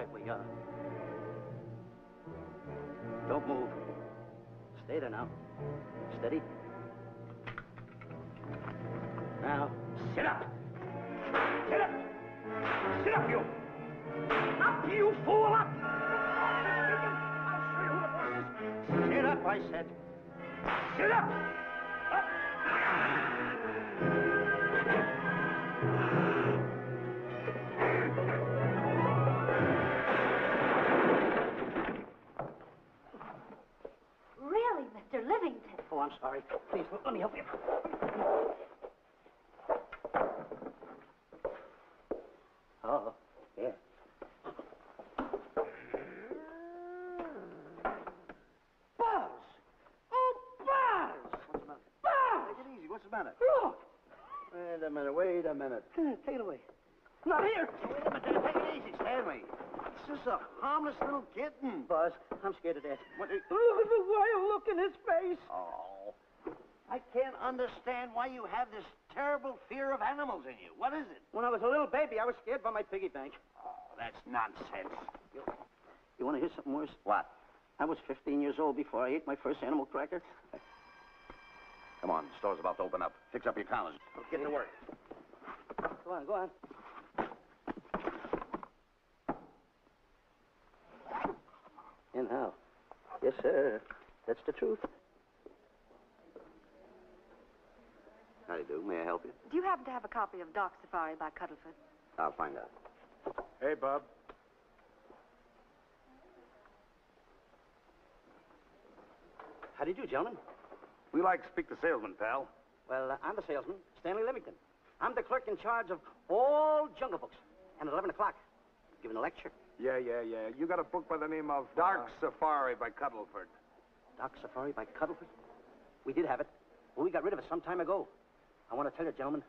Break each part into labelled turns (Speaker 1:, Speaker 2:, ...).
Speaker 1: right where you are. Don't move. Stay there now. Steady. Now, sit up. Sit up. Sit up, you. Up, you fool, up. I'll show you who the boss is. Sit up, I said. Sit up. Up.
Speaker 2: Really, Mr. Livington?
Speaker 1: Oh, I'm sorry. Please, let me help you. Oh, yeah. Buzz! Oh, Buzz!
Speaker 3: What's the matter?
Speaker 1: Buzz!
Speaker 3: Take it easy. What's the matter?
Speaker 1: Look!
Speaker 3: Wait a minute.
Speaker 1: Take it away. Not here!
Speaker 3: Wait a minute. Take it easy, Stanley. It's just a harmless little kitten.
Speaker 1: Buzz, I'm scared to death.
Speaker 3: What?
Speaker 1: Look at the wild look in his face.
Speaker 3: Oh. I can't understand why you have this terrible fear of animals in you. What is it?
Speaker 1: When I was a little baby, I was scared by my piggy bank.
Speaker 3: Oh, that's nonsense.
Speaker 1: You want to hear something worse?
Speaker 3: What?
Speaker 1: I was 15 years old before I ate my first animal cracker.
Speaker 3: Come on, the store's about to open up. Fix up your collars. Get to work.
Speaker 1: Go on, go on. And how? Yes, sir. That's the truth.
Speaker 3: How do you do? May I help you?
Speaker 2: Do you happen to have a copy of Dark Safari by Cuddleford?
Speaker 3: I'll find out.
Speaker 4: Hey, Bob.
Speaker 1: How do you do, gentlemen?
Speaker 3: We like to speak to salesman, pal.
Speaker 1: Well, I'm the salesman, Stanley Livington. I'm the clerk in charge of all Jungle Books. And at 11 o'clock, giving a lecture.
Speaker 4: Yeah. You got a book by the name of...
Speaker 3: Dark Safari by Cuddleford.
Speaker 1: Dark Safari by Cuddleford? We did have it. But we got rid of it some time ago. I want to tell you, gentlemen,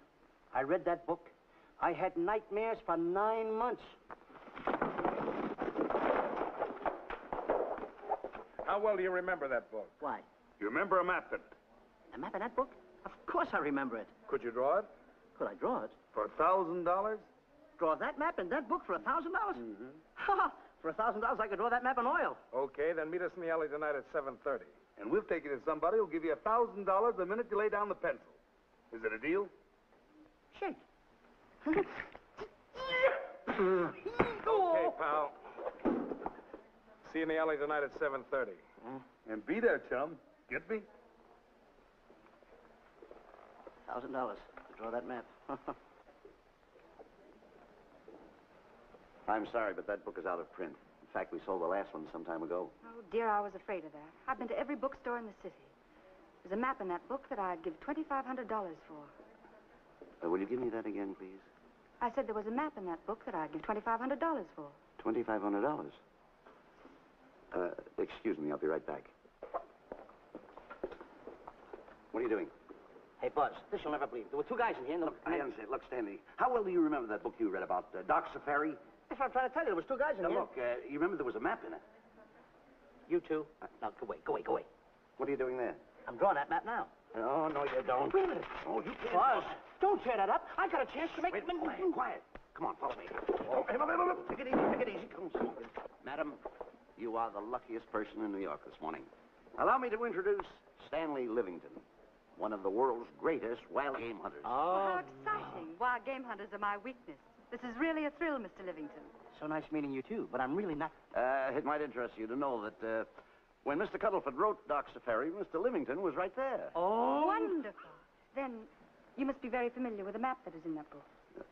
Speaker 1: I read that book. I had nightmares for 9 months.
Speaker 4: How well do you remember that book?
Speaker 1: Why?
Speaker 3: You remember a map in it?
Speaker 1: The map in that book? Of course I remember it.
Speaker 4: Could you draw it?
Speaker 1: Could I draw it?
Speaker 3: For $1,000?
Speaker 1: Draw that map in that book for $1,000?
Speaker 3: Mm-hmm.
Speaker 1: Ha! For $1,000, I could draw that map in oil.
Speaker 4: Okay, then meet us in the alley tonight at 7:30.
Speaker 3: And we'll take you to somebody who'll give you $1,000 the minute you lay down the pencil. Is it a deal?
Speaker 1: Shake.
Speaker 4: Okay, pal. See you in the alley tonight at 7:30.
Speaker 3: And be there, chum. Get me?
Speaker 1: $1,000 to draw that map.
Speaker 3: I'm sorry, but that book is out of print. In fact, we sold the last one some time ago.
Speaker 2: Oh, dear, I was afraid of that. I've been to every bookstore in the city. There's a map in that book that I'd give $2,500 for.
Speaker 3: Will you give me that again, please?
Speaker 2: I said there was a map in that book that I'd give $2,500 for.
Speaker 3: $2,500. Excuse me, I'll be right back. What are you doing?
Speaker 1: Hey, Buzz, this you'll never believe. There were two guys in here. And
Speaker 3: Look, I understand. Look, Stanley, how well do you remember that book you read about Dark Safari?
Speaker 1: That's what I'm trying to tell you. There was two guys in
Speaker 3: Now,
Speaker 1: here.
Speaker 3: look, you remember there was a map in it.
Speaker 1: You two. Now, go away.
Speaker 3: What are you doing there?
Speaker 1: I'm drawing that map now.
Speaker 3: Oh, no, you don't.
Speaker 1: Wait a minute.
Speaker 3: Oh, you can't.
Speaker 1: Buzz, don't tear that up. I got a chance to make...
Speaker 3: Wait, quiet. Come on, follow me. Oh, hey, look. Take it easy. Come on. Madam, you are the luckiest person in New York this morning. Allow me to introduce Stanley Livington, one of the world's greatest wild game hunters.
Speaker 2: Well, how exciting. Wild game hunters are my weakness. This is really a thrill, Mr. Livington.
Speaker 1: So nice meeting you, too, but I'm really not...
Speaker 3: It might interest you to know that when Mr. Cuddleford wrote Dark Safari, Mr. Livington was right there.
Speaker 1: Oh!
Speaker 2: Wonderful. Then you must be very familiar with the map that is in that book.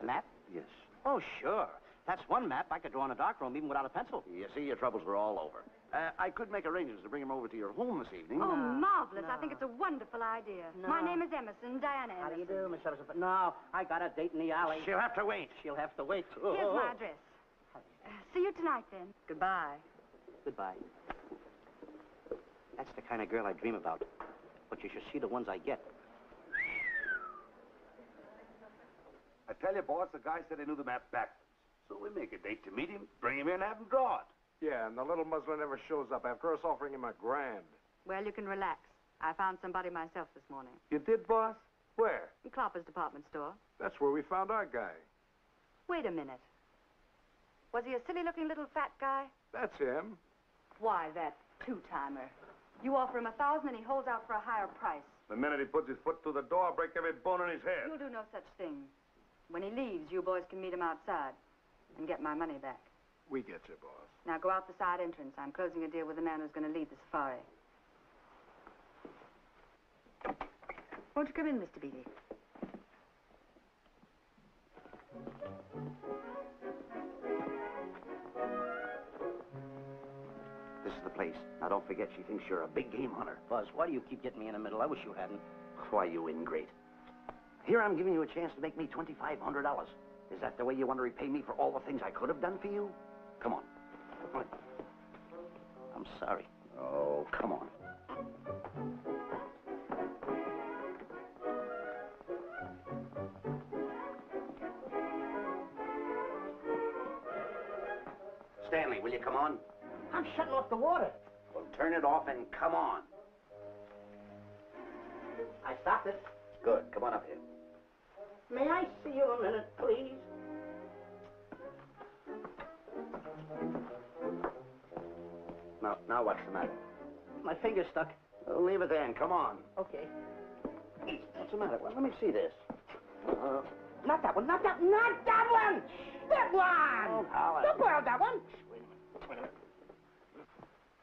Speaker 1: Map?
Speaker 3: Yes.
Speaker 1: Oh, sure. That's one map I could draw in a darkroom even without a pencil.
Speaker 3: You see, your troubles were all over. I could make arrangements to bring him over to your home this evening.
Speaker 2: Oh, marvelous.
Speaker 1: No.
Speaker 2: I think it's a wonderful idea.
Speaker 1: No.
Speaker 2: My name is Emerson, Diana Emerson.
Speaker 1: How do you do, Miss Emerson? No, I got a date in the alley.
Speaker 3: She'll have to wait.
Speaker 1: She'll have to wait.
Speaker 2: Here's my address. See you tonight, then. Goodbye.
Speaker 1: Goodbye. That's the kind of girl I dream about. But you should see the ones I get.
Speaker 3: I tell you, boss, the guy said he knew the map backwards. So we make a date to meet him, bring him in, have him draw it.
Speaker 4: Yeah, and the little muzzler never shows up after us offering him $1,000.
Speaker 2: Well, you can relax. I found somebody myself this morning.
Speaker 4: You did, boss? Where?
Speaker 2: In Clopper's department store.
Speaker 4: That's where we found our guy.
Speaker 2: Wait a minute. Was he a silly-looking little fat guy?
Speaker 4: That's him.
Speaker 2: Why, that two-timer. You offer him $1,000 and he holds out for a higher price.
Speaker 4: The minute he puts his foot through the door, I'll break every bone in his head.
Speaker 2: You'll do no such thing. When he leaves, you boys can meet him outside and get my money back.
Speaker 4: We get you, boss.
Speaker 2: Now go out the side entrance. I'm closing a deal with the man who's going to lead the safari. Won't you come in, Mr. Beatty?
Speaker 3: This is the place. Now, don't forget, she thinks you're a big game hunter.
Speaker 5: Buzz, why do you keep getting me in the middle? I wish you hadn't.
Speaker 3: Why, you ingrate. Here I'm giving you a chance to make me $2,500. Is that the way you want to repay me for all the things I could have done for you? Come on. Come on.
Speaker 5: I'm sorry.
Speaker 3: Oh, come on. Stanley, will you come on?
Speaker 5: I'm shutting off the water.
Speaker 3: Well, turn it off and come on.
Speaker 5: I stopped it.
Speaker 3: Good. Come on up here.
Speaker 5: May I see you a minute, please?
Speaker 3: Now what's the matter?
Speaker 5: My finger's stuck.
Speaker 3: Oh, leave it there and come on.
Speaker 5: Okay.
Speaker 3: What's the matter? Well, let me see this.
Speaker 5: Not that one, not that one! That one!
Speaker 3: Oh, Howard.
Speaker 5: Don't go out that one!
Speaker 3: Wait a minute.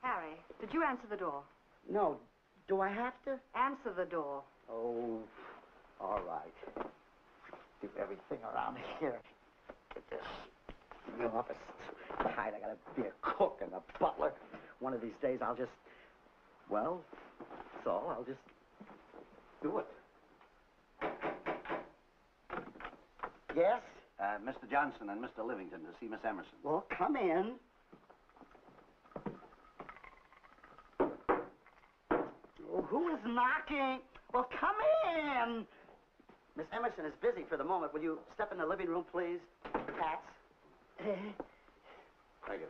Speaker 2: Harry, did you answer the door?
Speaker 5: No. Do I have to?
Speaker 2: Answer the door.
Speaker 5: Oh, all right. Do everything around here. Get this. The office. I gotta be a cook and a butler. One of these days I'll just, well, so I'll just do it. Yes?
Speaker 3: Mr. Johnson and Mr. Livington to see Miss Emerson.
Speaker 5: Well, come in. Oh, who is knocking? Well, come in. Miss Emerson is busy for the moment. Will you step in the living room, please? Cats.
Speaker 3: Thank you.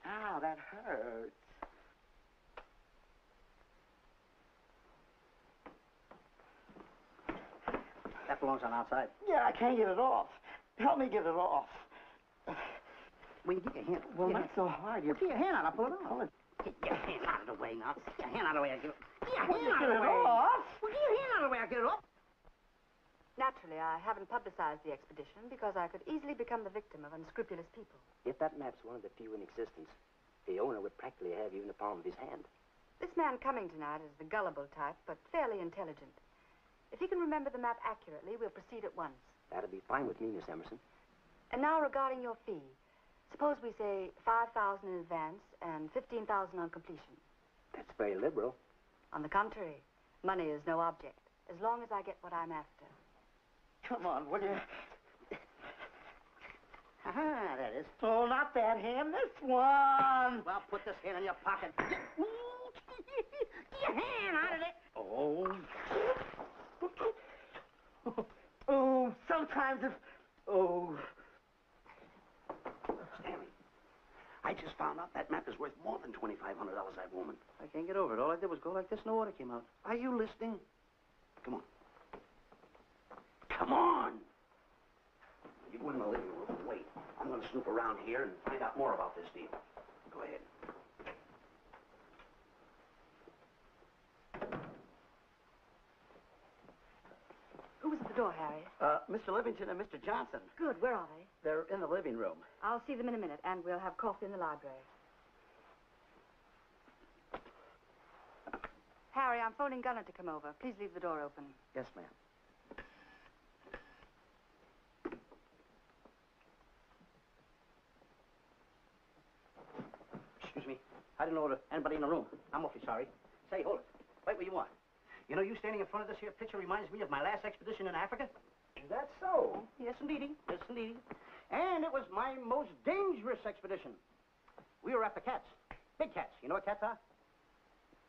Speaker 5: Ow, that hurts. That belongs on outside.
Speaker 6: Yeah, I can't get it off. Help me get it off.
Speaker 5: Well, you get your hand.
Speaker 6: Well, not so hard.
Speaker 5: Get your hand out. I'll pull it off. Get your hand out of the way now. Get your hand out of the way. I'll get it. Get your hand out of the way.
Speaker 6: Off?
Speaker 5: Well, get your hand out of the way. I'll get it off.
Speaker 2: Naturally, I haven't publicized the expedition because I could easily become the victim of unscrupulous people.
Speaker 7: If that map's one of the few in existence, the owner would practically have you in the palm of his hand.
Speaker 2: This man coming tonight is the gullible type, but fairly intelligent. If he can remember the map accurately, we'll proceed at once.
Speaker 7: That'll be fine with me, Miss Emerson.
Speaker 2: And now regarding your fee. Suppose we say $5,000 in advance and $15,000 on completion.
Speaker 7: That's very liberal.
Speaker 2: On the contrary, money is no object, as long as I get what I'm after.
Speaker 6: Come on, will you?
Speaker 5: Ah, that is.
Speaker 6: Oh, not that hand. This one.
Speaker 5: Well, put this hand in your pocket. Get your hand out of it.
Speaker 6: Oh. Oh, sometimes if... Oh.
Speaker 3: Stanley, I just found out that map is worth more than $2,500, that woman.
Speaker 5: I can't get over it. All I did was go like this and the water came out.
Speaker 3: Are you listening? Come on. Come on! You go in the living room and wait. I'm going to snoop around here and find out more about this deal. Go ahead.
Speaker 2: Who was at the door, Harry?
Speaker 5: Mr. Livington and Mr. Johnson.
Speaker 2: Good. Where are they?
Speaker 5: They're in the living room.
Speaker 2: I'll see them in a minute, and we'll have coffee in the library. Harry, I'm phoning Gunner to come over. Please leave the door open.
Speaker 5: Yes, ma'am. Excuse me. I didn't order anybody in the room. I'm awfully sorry. Say, hold it. Wait where you are. You know, you standing in front of this here picture reminds me of my last expedition in Africa.
Speaker 6: Is that so?
Speaker 5: Yes, indeedy. Yes, indeedy. And it was my most dangerous expedition. We were after cats. Big cats. You know what cats are?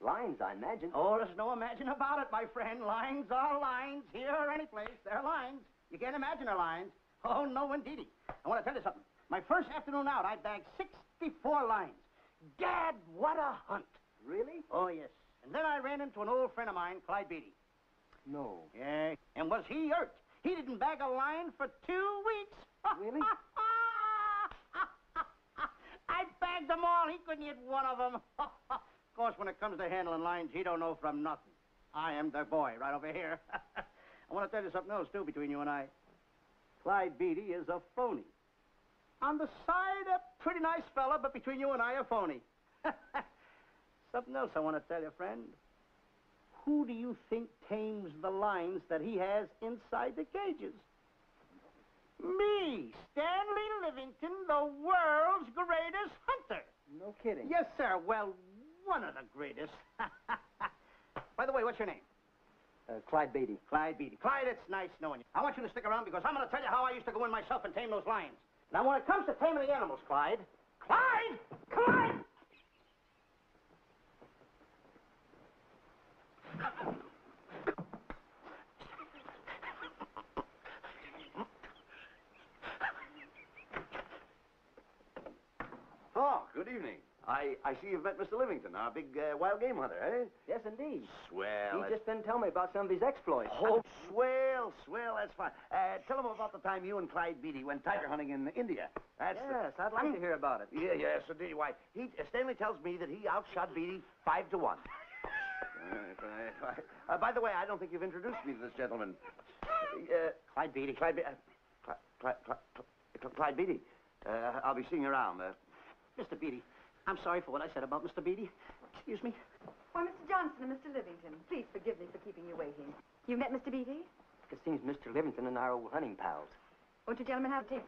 Speaker 7: Lions, I imagine.
Speaker 5: Oh, there's no imagine about it, my friend. Lions are lions. Here or any place, they're lions. You can't imagine they're lions. Oh, no, indeedy. I want to tell you something. My first afternoon out, I bagged 64 lines. Gad, what a hunt.
Speaker 7: Really?
Speaker 5: Oh, yes. And then I ran into an old friend of mine, Clyde Beatty.
Speaker 7: No.
Speaker 5: Yeah, and was he hurt? He didn't bag a line for 2 weeks.
Speaker 7: Really?
Speaker 5: I bagged them all. He couldn't hit one of them. Of course, when it comes to handling lines, he don't know from nothing. I am the boy right over here. I want to tell you something else, too, between you and I. Clyde Beatty is a phony. On the side, a pretty nice fella, but between you and I, a phony. Something else I want to tell you, friend. Who do you think tames the lines that he has inside the cages? Me, Stanley Livington, the world's greatest hunter.
Speaker 7: No kidding.
Speaker 5: Yes, sir. Well, one of the greatest. By the way, what's your name?
Speaker 7: Clyde Beatty.
Speaker 5: Clyde Beatty. Clyde, it's nice knowing you. I want you to stick around because I'm going to tell you how I used to go in myself and tame those lions. Now, when it comes to taming the animals, Clyde... Clyde! Clyde!
Speaker 3: Oh, good evening. I see you've met Mr. Livington, our big wild game hunter, eh?
Speaker 7: Yes, indeed.
Speaker 3: Swell.
Speaker 7: He just didn't tell me about some of his exploits.
Speaker 3: Oh, swell, that's fine. Tell him about the time you and Clyde Beatty went tiger hunting in India.
Speaker 7: Yes, I'd like to hear about it.
Speaker 3: Yes, indeed. Why, Stanley tells me that he outshot Beatty 5 to 1. By the way, I don't think you've introduced me to this gentleman.
Speaker 5: Clyde Beatty.
Speaker 3: Clyde Beatty. I'll be seeing you around.
Speaker 5: Mr. Beatty, I'm sorry for what I said about Mr. Beatty. Excuse me.
Speaker 2: Why, Mr. Johnson and Mr. Livington, please forgive me for keeping you waiting. You met Mr. Beatty?
Speaker 7: It seems Mr. Livington and our old hunting pals.
Speaker 2: Won't you gentlemen have tea?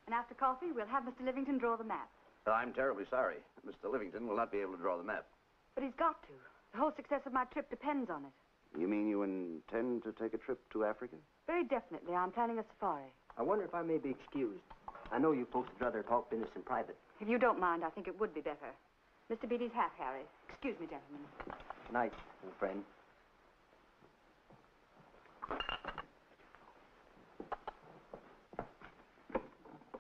Speaker 2: And after coffee, we'll have Mr. Livington draw the map.
Speaker 3: I'm terribly sorry. Mr. Livington will not be able to draw the map.
Speaker 2: But he's got to. The whole success of my trip depends on it.
Speaker 3: You mean you intend to take a trip to Africa?
Speaker 2: Very definitely. I'm planning a safari.
Speaker 7: I wonder if I may be excused. I know you folks would rather talk business in private.
Speaker 2: If you don't mind, I think it would be better. Mr. Beatty's hat, Harry. Excuse me, gentlemen.
Speaker 7: Night, old friend.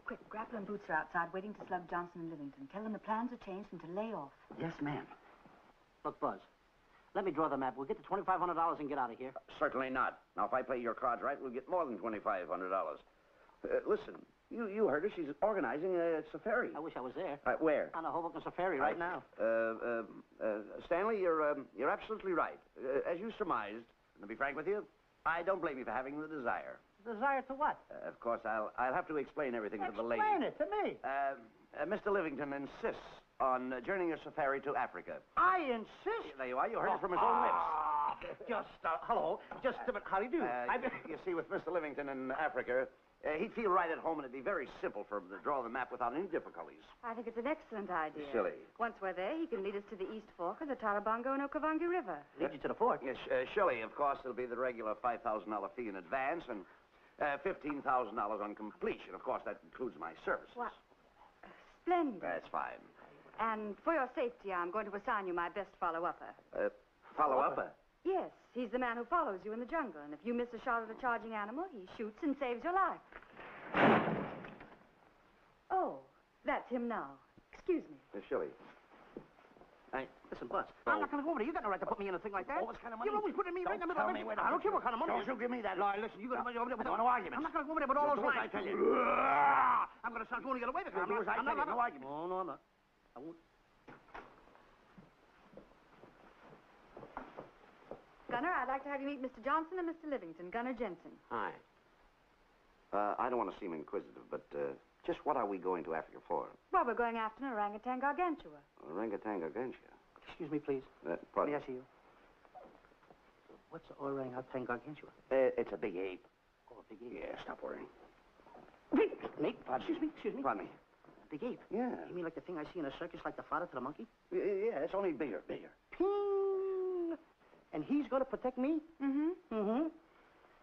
Speaker 2: Quick, Grapple and Boots are outside waiting to slug Johnson and Livington. Tell them the plans are changed and to lay off.
Speaker 5: Yes, ma'am. Look, Buzz, let me draw the map. We'll get the $2,500 and get out of here.
Speaker 3: Certainly not. Now, if I play your cards right, we'll get more than $2,500. Listen, you heard her. She's organizing a safari.
Speaker 5: I wish I was there.
Speaker 3: Where?
Speaker 5: On a Hoboken safari right now.
Speaker 3: Stanley, you're absolutely right. As you surmised, and to be frank with you, I don't blame you for having the desire.
Speaker 5: Desire to what?
Speaker 3: Of course, I'll have to explain everything to the lady.
Speaker 5: Explain it to me.
Speaker 3: Mr. Livington insists on journeying a safari to Africa.
Speaker 5: I insist.
Speaker 3: There you are. You heard it from his own lips.
Speaker 5: Hello. Just a minute. How do you do?
Speaker 3: You see, with Mr. Livington in Africa, he'd feel right at home, and it'd be very simple for him to draw the map without any difficulties.
Speaker 2: I think it's an excellent idea.
Speaker 3: Silly.
Speaker 2: Once we're there, he can lead us to the East Fork of the Tarabongo and Okavango River.
Speaker 5: Lead you to the fort.
Speaker 3: Yes, surely, of course, there'll be the regular $5,000 fee in advance and $15,000 on completion. Of course, that includes my services.
Speaker 2: What? Splendid.
Speaker 3: That's fine.
Speaker 2: And for your safety, I'm going to assign you my best follow-upper.
Speaker 3: Follow-up?
Speaker 2: Yes, he's the man who follows you in the jungle. And if you miss a shot at a charging animal, he shoots and saves your life. Oh, that's him now. Excuse me.
Speaker 3: Shirley.
Speaker 5: Hey, listen, Buzz. I'm not going to go over there. You got no right to put me in a thing like that.
Speaker 3: Oh, what kind of money?
Speaker 5: You're always putting me right in the middle of it.
Speaker 3: Wait,
Speaker 5: I don't care what kind of money.
Speaker 3: Don't you give me that.
Speaker 5: No, listen, you got to over there with
Speaker 3: no arguments.
Speaker 5: I'm not going to go over there with all those
Speaker 3: Do as
Speaker 5: lines.
Speaker 3: I tell you.
Speaker 5: I'm going to start going to get away with it.
Speaker 3: Do as I tell you. No arguments.
Speaker 5: No, I'm not. I won't.
Speaker 2: Gunner, I'd like to have you meet Mr. Johnson and Mr. Livington, Gunner Jensen.
Speaker 3: Hi. I don't want to seem inquisitive, but just what are we going to Africa for?
Speaker 2: Well, we're going after an orangutan gargantua.
Speaker 3: Orangutan gargantua.
Speaker 5: Excuse me, please.
Speaker 3: Pardon?
Speaker 5: May I see you? What's orangutan gargantua?
Speaker 3: It's a big ape.
Speaker 5: Oh, a big ape.
Speaker 3: Yeah, stop worrying.
Speaker 5: Nate, excuse me.
Speaker 3: Pardon me.
Speaker 5: Big ape?
Speaker 3: Yeah.
Speaker 5: You mean like the thing I see in a circus, like the father to the monkey?
Speaker 3: Yeah, it's only bigger.
Speaker 5: Ping! And he's going to protect me?
Speaker 2: Mm-hmm.
Speaker 5: Mm-hmm.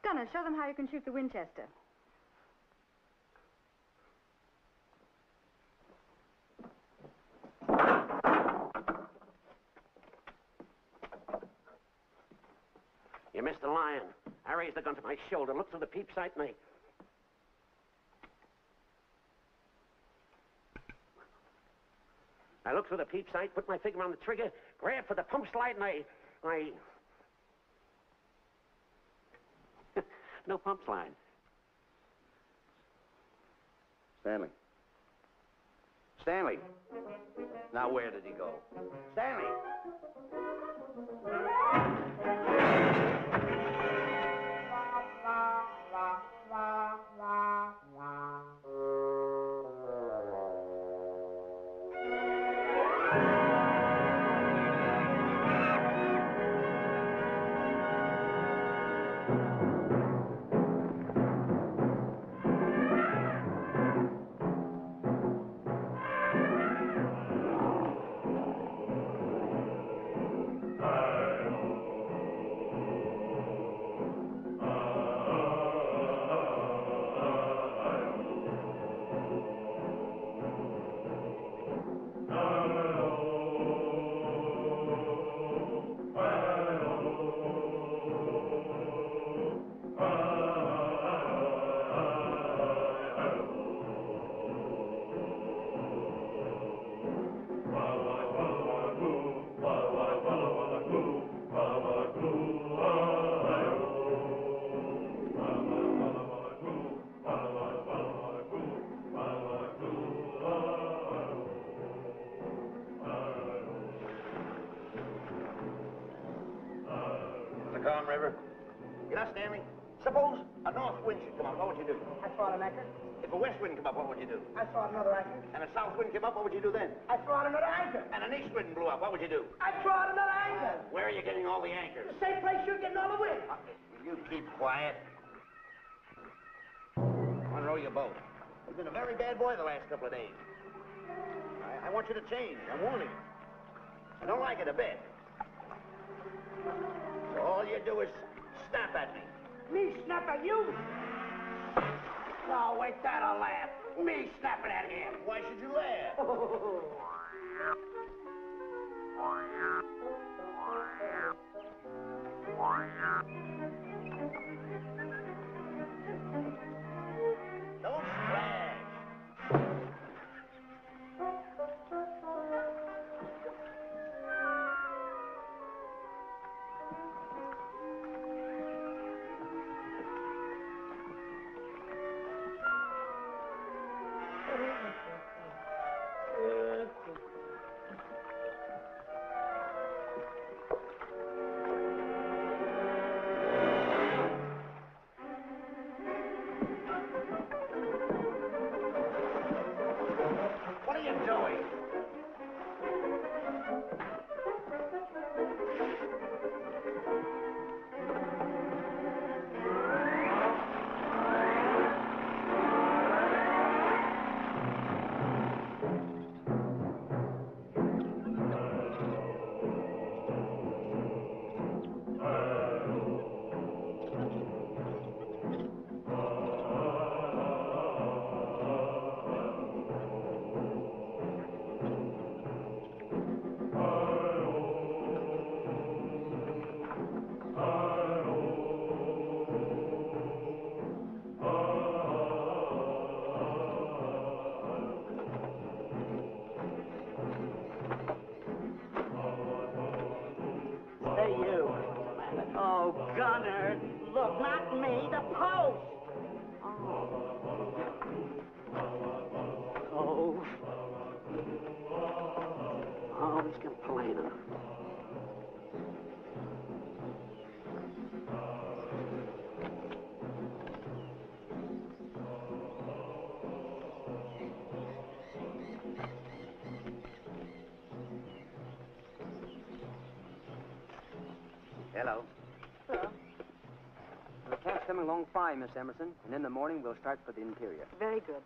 Speaker 2: Gunner, show them how you can shoot the Winchester.
Speaker 8: You missed the lion.
Speaker 3: I raised the gun to my shoulder, looked through the peep sight, and I looked through the peep sight, put my finger on the trigger, grabbed for the pump slide, and I... No pump slide. Stanley. Stanley. Now, where did he go? Stanley! Calm River. You know, Stanley, suppose a north wind should come up, what would you do?
Speaker 6: I throw out an anchor.
Speaker 3: If a west wind come up, what would you do?
Speaker 6: I throw out another anchor.
Speaker 3: And a south wind came up, what would you do then?
Speaker 6: I throw out another anchor.
Speaker 3: And an east wind blew up, what would you do?
Speaker 6: I throw out another anchor.
Speaker 3: Where are you getting all the anchors?
Speaker 6: The same place you're getting all the wind.
Speaker 3: You keep quiet. Unrow your boat. You've been a very bad boy the last couple of days. I want you to change. I'm warning you. I don't like it a bit. So all you do is snap at me.
Speaker 6: Me snap at you? No, wait, that'll laugh. Me snapping at him.
Speaker 3: Why should you laugh? Don't splash. What are you doing?
Speaker 6: Hey, you. Oh, Gunner. Look, not me, the post.
Speaker 3: Oh. Oh, he's complaining. Hello.
Speaker 7: Hello. The camp's coming along fine, Miss Emerson, and in the morning we'll start for the interior.
Speaker 2: Very good.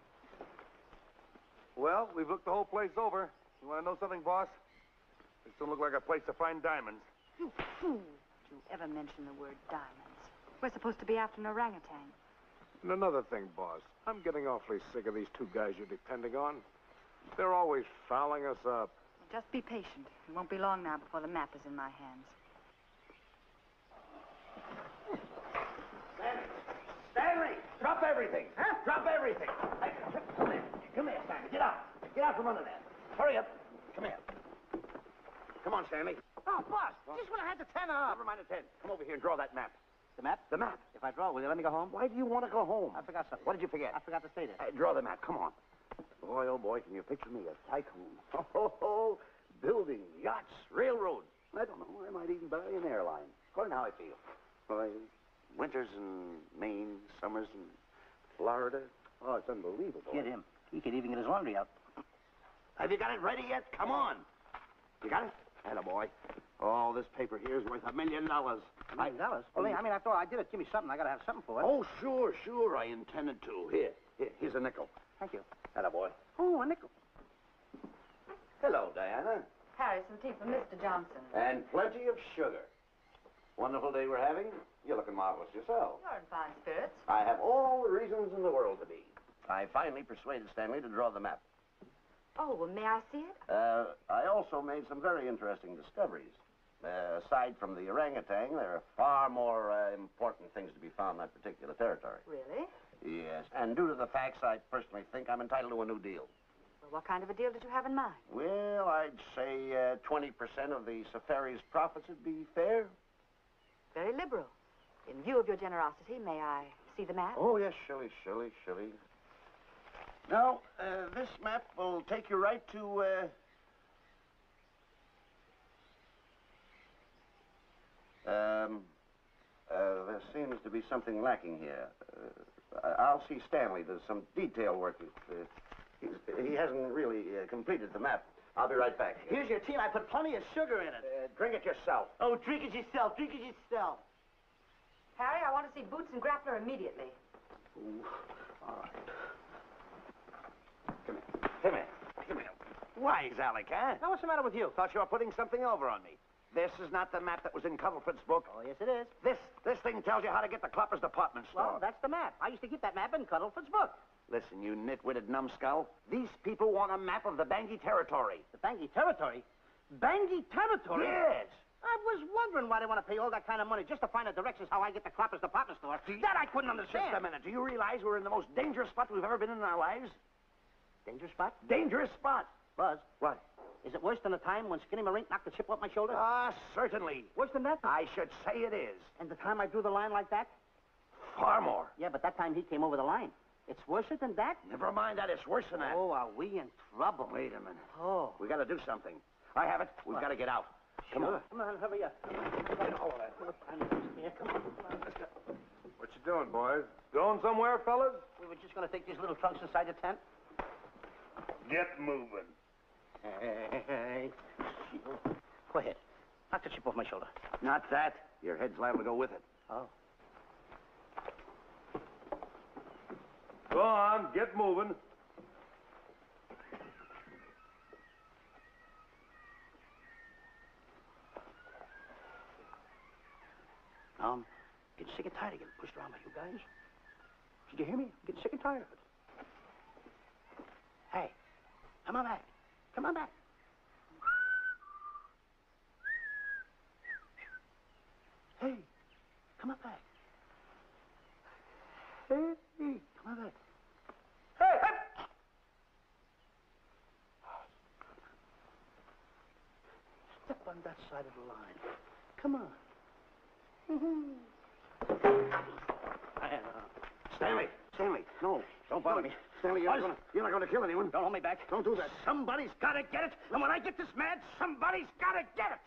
Speaker 4: Well, we've looked the whole place over. You want to know something, boss? This don't look like a place to find diamonds.
Speaker 2: You fool. Did you ever mention the word diamonds? We're supposed to be after an orangutan.
Speaker 4: And another thing, boss. I'm getting awfully sick of these two guys you're depending on. They're always fouling us up.
Speaker 2: Just be patient. It won't be long now before the map is in my hands.
Speaker 3: Drop everything. Huh? Drop everything. Hey, come here. Come here, Stanley. Get out. Get out from under there. Hurry up. Come here. Come on, Stanley.
Speaker 5: Oh, boss, just when I had the 10 up.
Speaker 3: Never mind the 10. Come over here and draw that map.
Speaker 5: The map?
Speaker 3: The map.
Speaker 5: If I draw, will you let me go home?
Speaker 3: Why do you want to go home?
Speaker 5: I forgot something.
Speaker 3: What did you forget?
Speaker 5: I forgot to say that.
Speaker 3: Draw the map. Come on. Boy, oh boy, can you picture me a tycoon? Oh, building, yachts, railroads. I don't know. I might even buy an airline. According to how I feel. Why, winters in Maine, summers in Florida. Oh, it's unbelievable.
Speaker 5: Get him. He could even get his laundry out.
Speaker 3: Have you got it ready yet? Come on. You got it? Attaboy. Oh, this paper here is worth $1 million.
Speaker 5: $1 million? Well, I mean, after all, I did it. Give me something. I got to have something for it.
Speaker 3: Oh, sure. I intended to. Here's a nickel.
Speaker 5: Thank you.
Speaker 3: Attaboy.
Speaker 5: Oh, a nickel.
Speaker 3: Hello, Diana.
Speaker 2: Harry, some tea for Mr. Johnson.
Speaker 3: And plenty of sugar. Wonderful day we're having. You're looking marvelous yourself.
Speaker 2: You're in fine spirits.
Speaker 3: I have all the reasons in the world to be. I finally persuaded Stanley to draw the map.
Speaker 2: Oh, well, may I see it?
Speaker 3: I also made some very interesting discoveries. Aside from the orangutan, there are far more important things to be found in that particular territory.
Speaker 2: Really?
Speaker 3: Yes, and due to the facts, I personally think I'm entitled to a new deal.
Speaker 2: Well, what kind of a deal did you have in mind?
Speaker 3: Well, I'd say 20% of the safari's profits would be fair.
Speaker 2: Very liberal. In view of your generosity, may I see the map?
Speaker 3: Oh, yes, Shirley. Now, this map will take you right to, there seems to be something lacking here. I'll see Stanley. There's some detail work. He hasn't really completed the map. I'll be right back.
Speaker 5: Here's your tea, and I put plenty of sugar in it.
Speaker 3: Drink it yourself.
Speaker 5: Oh, drink it yourself. Drink it yourself.
Speaker 2: Harry, I want to see Boots and Grappler immediately.
Speaker 3: Ooh, all right. Come here. Why, Alec, huh?
Speaker 5: Now, what's the matter with you?
Speaker 3: Thought you were putting something over on me. This is not the map that was in Cuddlefoot's book.
Speaker 5: Oh, yes, it is.
Speaker 3: This thing tells you how to get to Clopper's department store.
Speaker 5: Well, that's the map. I used to keep that map in Cuddlefoot's book.
Speaker 3: Listen, you nitwitted numbskull. These people want a map of the Bangui territory.
Speaker 5: The Bangui territory? Bangui territory?
Speaker 3: Yes.
Speaker 5: I was wondering why they want to pay all that kind of money just to find the directions how I get to Clopper's department store. That I couldn't understand.
Speaker 3: Just a minute. Do you realize we're in the most dangerous spot we've ever been in our lives?
Speaker 5: Dangerous spot?
Speaker 3: Dangerous spot.
Speaker 5: Buzz.
Speaker 3: What?
Speaker 5: Is it worse than the time when Skinny Marink knocked the chip off my shoulder?
Speaker 3: Ah, certainly.
Speaker 5: Worse than that?
Speaker 3: I should say it is.
Speaker 5: And the time I drew the line like that?
Speaker 3: Far more.
Speaker 5: Yeah, but that time he came over the line. It's worse than that?
Speaker 3: Never mind that. It's worse than that.
Speaker 5: Oh, are we in trouble?
Speaker 3: Wait a minute.
Speaker 5: Oh.
Speaker 3: We got to do something. I have it. We've got to get out. Come on.
Speaker 5: Come on, hurry up.
Speaker 3: Get all of that.
Speaker 5: Come on, let's go.
Speaker 4: What you doing, boys? Going somewhere, fellas?
Speaker 5: We were just going to take these little trunks inside the tent.
Speaker 4: Get moving.
Speaker 5: Hey. Go ahead. Knock the chip off my shoulder.
Speaker 3: Not that. Your head's liable to go with it.
Speaker 5: Oh.
Speaker 4: Go on, get moving.
Speaker 5: Getting sick and tired of getting pushed around by you guys. Did you hear me? I'm getting sick and tired of it. Hey, come on back. Come on back. Hey, come on back. Hey, come on back. Hey, hey! Step on that side of the line. Come on.
Speaker 3: Stanley, no, don't bother me. Stanley, you're not going to kill anyone.
Speaker 5: Don't hold me back.
Speaker 3: Don't do that.
Speaker 5: Somebody's got to get it. And when I get this mad, somebody's got to get it.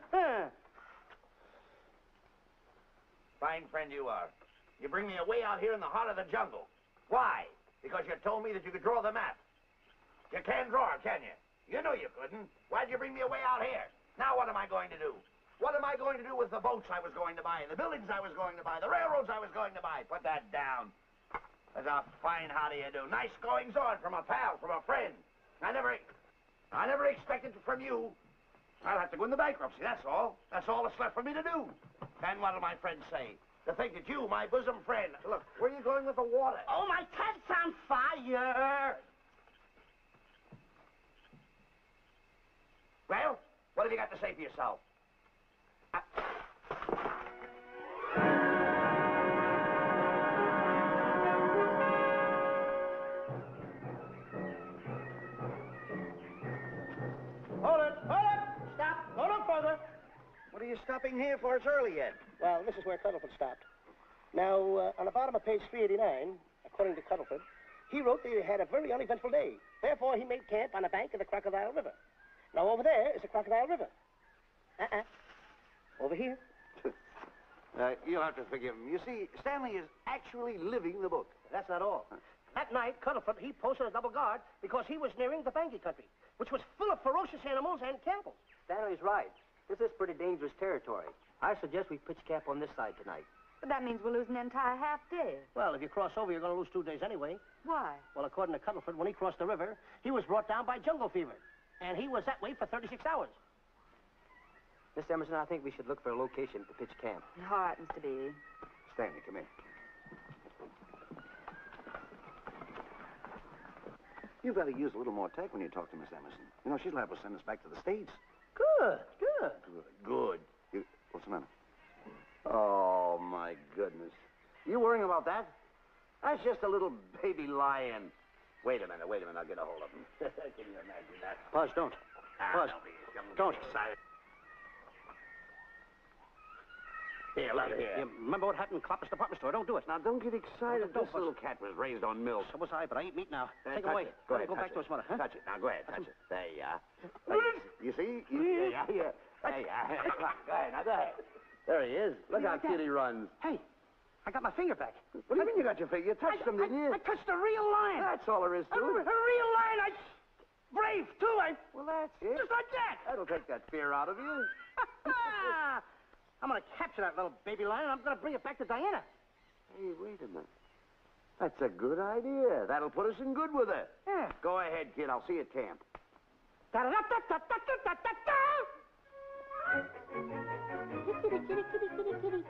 Speaker 3: Stanley. Fine friend you are. You bring me away out here in the heart of the jungle. Why? Because you told me that you could draw the map. You can't draw it, can you? You know you couldn't. Why'd you bring me away out here? Now what am I going to do? What am I going to do with the boats I was going to buy, the buildings I was going to buy, the railroads I was going to buy? Put that down. That's a fine how do you do. Nice goings on from a pal, from a friend. I never expected from you. I'll have to go into bankruptcy, that's all. That's all that's left for me to do. And what'll my friends say? To think that you, my bosom friend... Look, where are you going with the water?
Speaker 5: Oh, my tent's on fire.
Speaker 3: Well, what have you got to say for yourself?
Speaker 6: further.
Speaker 3: What are you stopping here for? It's early yet.
Speaker 6: Well, this is where Cuddleford stopped. Now, on the bottom of page 389, according to Cuddleford, he wrote that he had a very uneventful day. Therefore, he made camp on the bank of the Crocodile River. Now, over there is the Crocodile River. Over here.
Speaker 3: You'll have to forgive him. You see, Stanley is actually living the book.
Speaker 6: That's not all. That night, Cuddleford, he posted a double guard because he was nearing the Banky country, which was full of ferocious animals and cannibals.
Speaker 7: Stanley's right. This is pretty dangerous territory. I suggest we pitch camp on this side tonight.
Speaker 2: But that means we'll lose an entire half day.
Speaker 6: Well, if you cross over, you're going to lose 2 days anyway.
Speaker 2: Why?
Speaker 6: Well, according to Cuddleford, when he crossed the river, he was brought down by jungle fever. And he was that way for 36 hours.
Speaker 7: Miss Emerson, I think we should look for a location to pitch camp.
Speaker 2: All right, Mr. Beatty.
Speaker 3: Stanley, come here. You better use a little more tact when you talk to Miss Emerson. You know, she's liable to send us back to the States.
Speaker 6: Good.
Speaker 3: Good. What's the matter? Oh, my goodness. You worrying about that? That's just a little baby lion. Wait a minute. I'll get a hold of him. Can you imagine that?
Speaker 6: Buzz, don't. Buzz, don't.
Speaker 3: Excited.
Speaker 6: Here, let it. You remember what happened in Clopper's department store? Don't do it.
Speaker 3: Now, don't get excited.
Speaker 6: Don't,
Speaker 3: This little cat was raised on milk.
Speaker 6: So was I, but I ain't meat now. Take
Speaker 3: touch
Speaker 6: it away.
Speaker 3: it. Go ahead,
Speaker 6: Go
Speaker 3: touch
Speaker 6: back to his mother, huh?
Speaker 3: Touch it. Now, go ahead, touch it. There you are. You see? Yeah. There you are. Go ahead, now go ahead. There he is. Look how cute he runs.
Speaker 6: Hey, I got my finger back.
Speaker 3: What do you mean you got your finger? You touched him, didn't you?
Speaker 6: I touched a real lion.
Speaker 3: That's all there is to
Speaker 6: A
Speaker 3: it.
Speaker 6: real lion. Brave, too.
Speaker 3: Well, that's it.
Speaker 6: Just like that.
Speaker 3: That'll take that fear out of you.
Speaker 6: I'm going to capture that little baby lion, and I'm going to bring it back to Diana.
Speaker 3: Hey, wait a minute. That's a good idea. That'll put us in good with her.
Speaker 6: Yeah.
Speaker 3: Go ahead, kid. I'll see you at camp.
Speaker 6: Da-da-da-da-da-da-da-da-da. Kitty, kitty, kitty, kitty, kitty.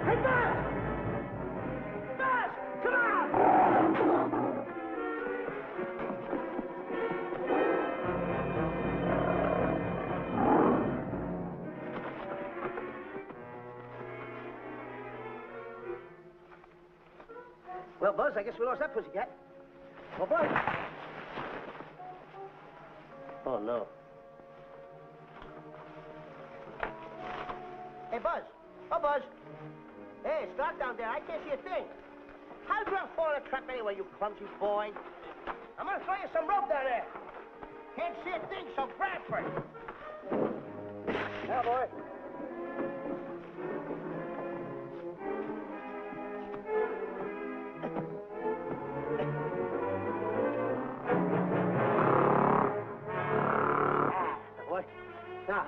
Speaker 6: Hey, Buzz! Buzz, come on! Well, Buzz, I guess we lost that pussycat. Oh, Buzz. Oh, no. Hey, Buzz. Oh, Buzz. Hey, it's dark down there. I can't see a thing. How'd you fall in a trap anyway, you clumsy boy? I'm gonna throw you some rope down there. Can't see a thing, so grab for it. Now, boy. Boy. Now,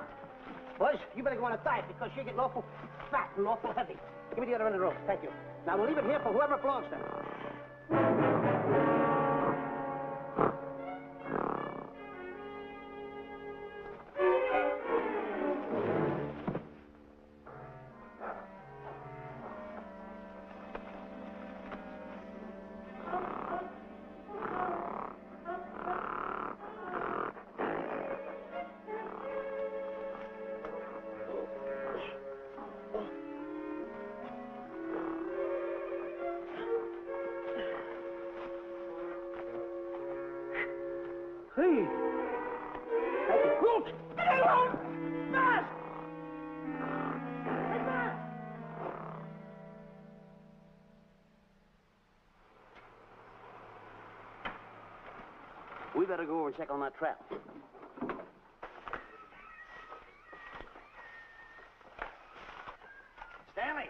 Speaker 6: boys, you better go on a diet because you're getting awful fat and awful heavy. Give me the other end of the rope. Thank you. Now, we'll leave it here for whoever it belongs to. Hey! That's a goat! Get along! Fast! Hey, fast!
Speaker 3: We better go over and check on that trap. Stanley!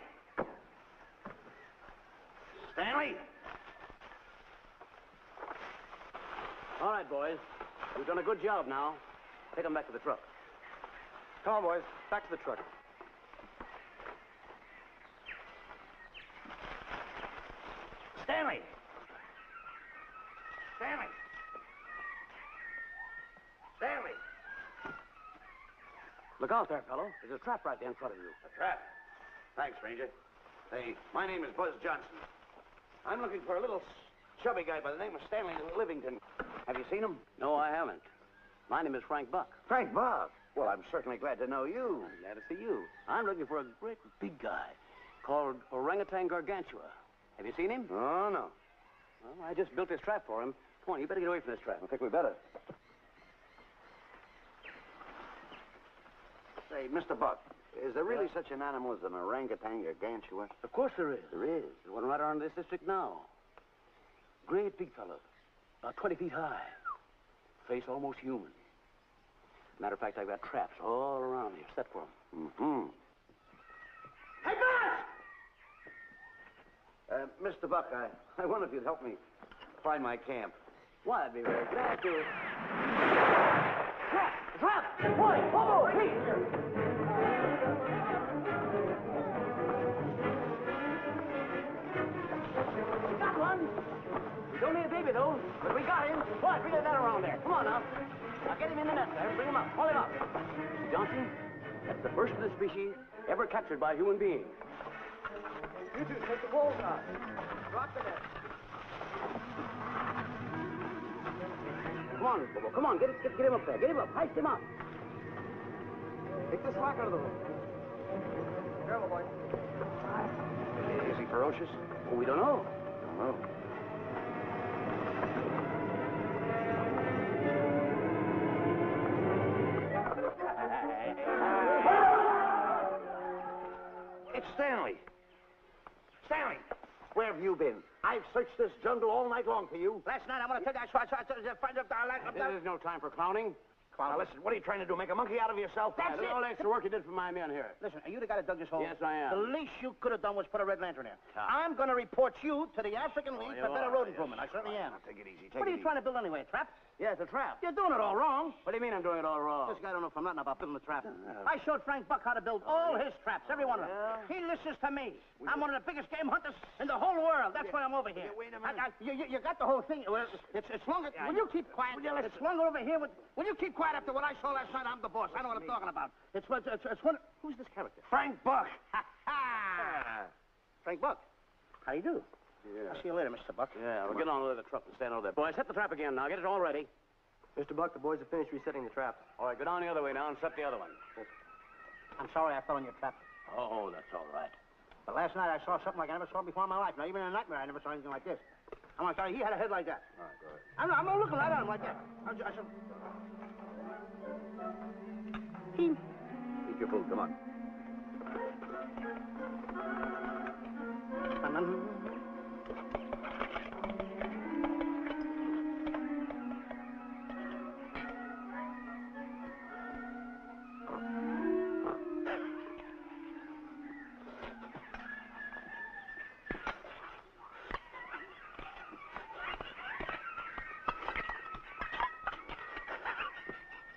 Speaker 3: Stanley! All right, boys. We've done a good job now. Take them back to the truck.
Speaker 7: Come on, boys. Back to the truck.
Speaker 3: Stanley! Stanley! Stanley!
Speaker 6: Look out there, fellow. There's a trap right there in front of you.
Speaker 3: A trap? Thanks, stranger. Hey, my name is Buzz Johnson. I'm looking for a little chubby guy by the name of Stanley Livington. Have you seen him?
Speaker 6: No, I haven't. My name is Frank Buck.
Speaker 3: Frank Buck. Well, I'm certainly glad to know you.
Speaker 6: I'm glad to see you. I'm looking for a great big guy.
Speaker 7: called orangutan gargantua. Have you seen him?
Speaker 3: Oh, no.
Speaker 7: Well, I just built this trap for him. Come on, you better get away from this trap.
Speaker 3: I think we better. Say, Mr. Buck, is there really such an animal as an orangutan gargantua?
Speaker 7: Of course there is.
Speaker 3: There is.
Speaker 7: There's one right around this district now. Great big fellow. About 20 feet high. Face almost human. Matter of fact, I've got traps all around here set for him.
Speaker 3: Mm-hmm.
Speaker 6: Hey, boss!
Speaker 3: Mr. Buck, I wonder if you'd help me find my camp.
Speaker 7: Why, I'd be very glad to.
Speaker 6: Drop! Boy, whoa, please!
Speaker 7: Got one. He's only a baby, though, but we got him. Boy, bring that around there. Come on now. Now get him in the net there. Bring him up. Haul him up. Johnson, that's the first of the species ever captured by a human being.
Speaker 6: You two take the balls out. Drop the net.
Speaker 7: Come on, Bobo. Come on. Get him up there. Get him up. Heist him up.
Speaker 6: Take the slack out of the hook. Careful, boy.
Speaker 3: Is he ferocious?
Speaker 7: Oh, we don't know.
Speaker 3: Don't know. It's Stanley. Stanley, where have you been? I've searched this jungle all night long for you.
Speaker 6: Last night, I want to tell you, I saw
Speaker 7: There's no time for clowning.
Speaker 3: Now, listen, what are you trying to do? Make a monkey out of yourself?
Speaker 6: That's
Speaker 7: All the extra work you did for my men here.
Speaker 6: Listen, are you the guy that dug this hole?
Speaker 7: Yes, I am.
Speaker 6: The least you could have done was put a red lantern in.
Speaker 7: Ah.
Speaker 6: I'm going to report you to the African League for better road improvement. I certainly am.
Speaker 3: Now, take it easy.
Speaker 6: What are you trying to build anyway, a trap?
Speaker 7: Yeah, it's a trap.
Speaker 6: You're doing it all wrong.
Speaker 7: What do you mean I'm doing it all wrong?
Speaker 6: This guy don't know from nothing about building a trap. I showed Frank Buck how to build all his traps, every one of them. He listens to me. I'm one of the biggest game hunters in the whole world. That's why I'm over here.
Speaker 3: Wait a minute.
Speaker 6: You got the whole thing. Well, it's longer. Will you keep quiet? It's longer over here. Will you keep quiet after what I saw last night? I'm the boss. I know what I'm talking about. It's one. Who's this character?
Speaker 3: Frank Buck.
Speaker 6: Frank Buck. How do you do?
Speaker 3: Yeah.
Speaker 6: I'll see you later, Mr. Buck.
Speaker 7: Yeah, we'll get on with the truck and stand over there. Boys, set the trap again now. Get it all ready.
Speaker 8: Mr. Buck, the boys have finished resetting the trap.
Speaker 7: All right, go down the other way now and set the other one.
Speaker 6: I'm sorry I fell in your trap.
Speaker 7: Oh, that's all right.
Speaker 6: But last night I saw something like I never saw before in my life. Now, even in a nightmare, I never saw anything like this. I'm sorry, he had a head like that.
Speaker 3: All right, go ahead.
Speaker 6: I'm not looking right at him like that. I said...
Speaker 3: Eat your food, come on.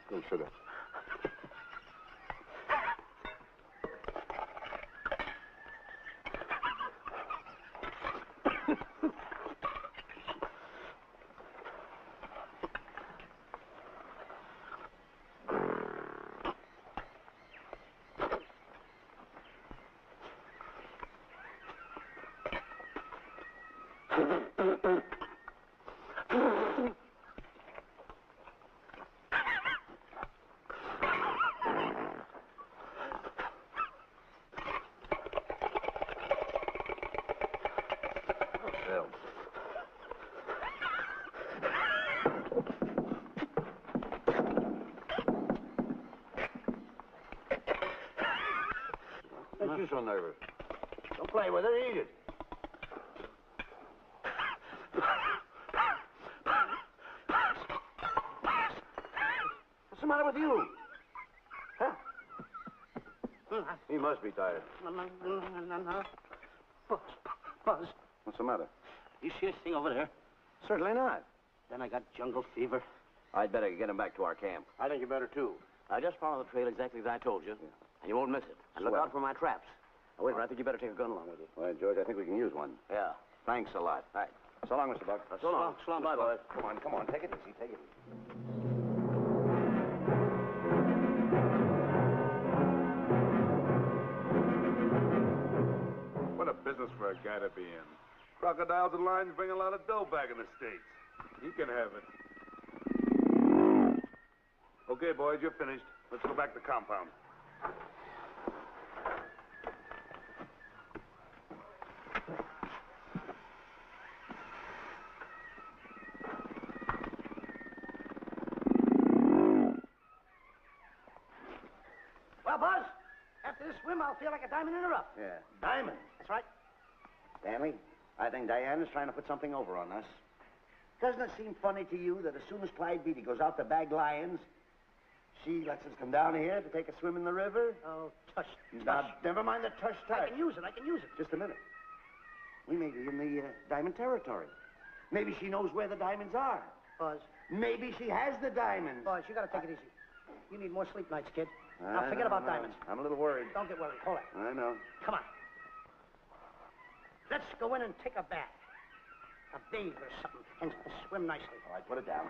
Speaker 3: Don't sit up. Don't you so nervous. Don't play with it, eat it. What's the matter with you? Huh? He must be tired.
Speaker 6: Buzz,
Speaker 3: What's the matter?
Speaker 6: you see this thing over there?
Speaker 3: Certainly not.
Speaker 6: Then I got jungle fever.
Speaker 3: I'd better get him back to our camp.
Speaker 7: I think you better, too. Now, just follow the trail exactly as I told you, and you won't miss it. And look
Speaker 3: Swell.
Speaker 7: out for my traps. Now, wait, I think you better take a gun along with you.
Speaker 3: Well, George, I think we can use one.
Speaker 7: Yeah.
Speaker 3: Thanks a lot.
Speaker 7: All right.
Speaker 3: So long, Mr. Buck.
Speaker 7: So long.
Speaker 6: So long,
Speaker 7: Bye,
Speaker 6: Mr.
Speaker 7: boys.
Speaker 3: Come on. Take it easy. Take it easy.
Speaker 4: What a business for a guy to be in. Crocodiles and lions bring a lot of dough back in the States. You can have it. Okay, boys, you're finished. Let's go back to the compound.
Speaker 6: this swim, I'll feel like a diamond in the rough.
Speaker 3: Yeah, diamond.
Speaker 6: That's right.
Speaker 3: Stanley, I think Diana's trying to put something over on us. Doesn't it seem funny to you that as soon as Clyde Beatty goes out to bag lions, she lets us come down here to take a swim in the river?
Speaker 6: Oh, tush.
Speaker 3: Now, never mind the tush.
Speaker 6: I can use it.
Speaker 3: Just a minute. We may be in the diamond territory. Maybe she knows where the diamonds are.
Speaker 6: Buzz.
Speaker 3: Maybe she has the diamonds.
Speaker 6: Buzz, you gotta take it easy. You need more sleep nights, kid. Now, forget about diamonds.
Speaker 3: I'm a little worried.
Speaker 6: Don't get worried. Hold it.
Speaker 3: I know.
Speaker 6: Come on. Let's go in and take a bath. A bathe or something, and swim nicely.
Speaker 3: All right, put it down.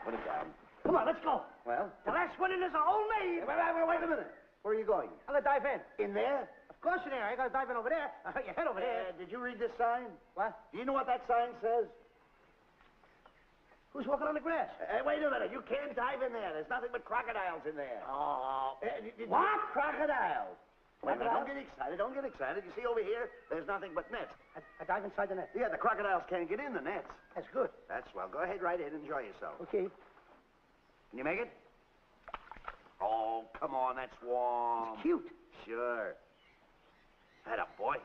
Speaker 6: Come on, let's go.
Speaker 3: Well?
Speaker 6: The last one in is a whole maid.
Speaker 3: Wait a minute. Where are you going?
Speaker 6: I'm gonna dive in.
Speaker 3: In there?
Speaker 6: Of course in there. I gotta dive in over there. Your head over there.
Speaker 3: Did you read this sign?
Speaker 6: What?
Speaker 3: Do you know what that sign says?
Speaker 6: Who's walking on the grass?
Speaker 3: Wait a minute. You can't dive in there. There's nothing but crocodiles in there.
Speaker 6: Oh.
Speaker 3: What? Crocodiles. Wait a minute. Don't get excited. You see over here, there's nothing but nets.
Speaker 6: I dive inside the net.
Speaker 3: Yeah, the crocodiles can't get in the nets.
Speaker 6: That's good.
Speaker 3: That's swell. Go ahead, right in. Enjoy yourself.
Speaker 6: Okay.
Speaker 3: Can you make it? Oh, come on. That's warm.
Speaker 6: It's cute.
Speaker 3: Sure. Head up, boy.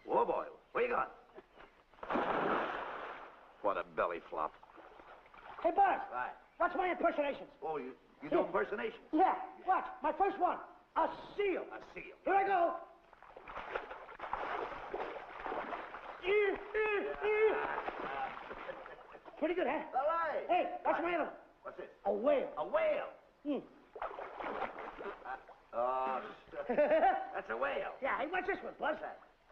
Speaker 3: Whoa, boy. Where you going? What a belly flop.
Speaker 6: Hey, Buzz.
Speaker 3: Right.
Speaker 6: Watch my impersonations.
Speaker 3: Oh, you do impersonations?
Speaker 6: Yeah. Watch. My first one. A seal.
Speaker 3: A seal.
Speaker 6: Here I go. Pretty good, huh?
Speaker 3: All right.
Speaker 6: Hey, watch my other one.
Speaker 3: What's this?
Speaker 6: A whale.
Speaker 3: A whale.
Speaker 6: Hmm.
Speaker 3: Oh, that's a whale.
Speaker 6: Yeah, hey, watch this one, Buzz.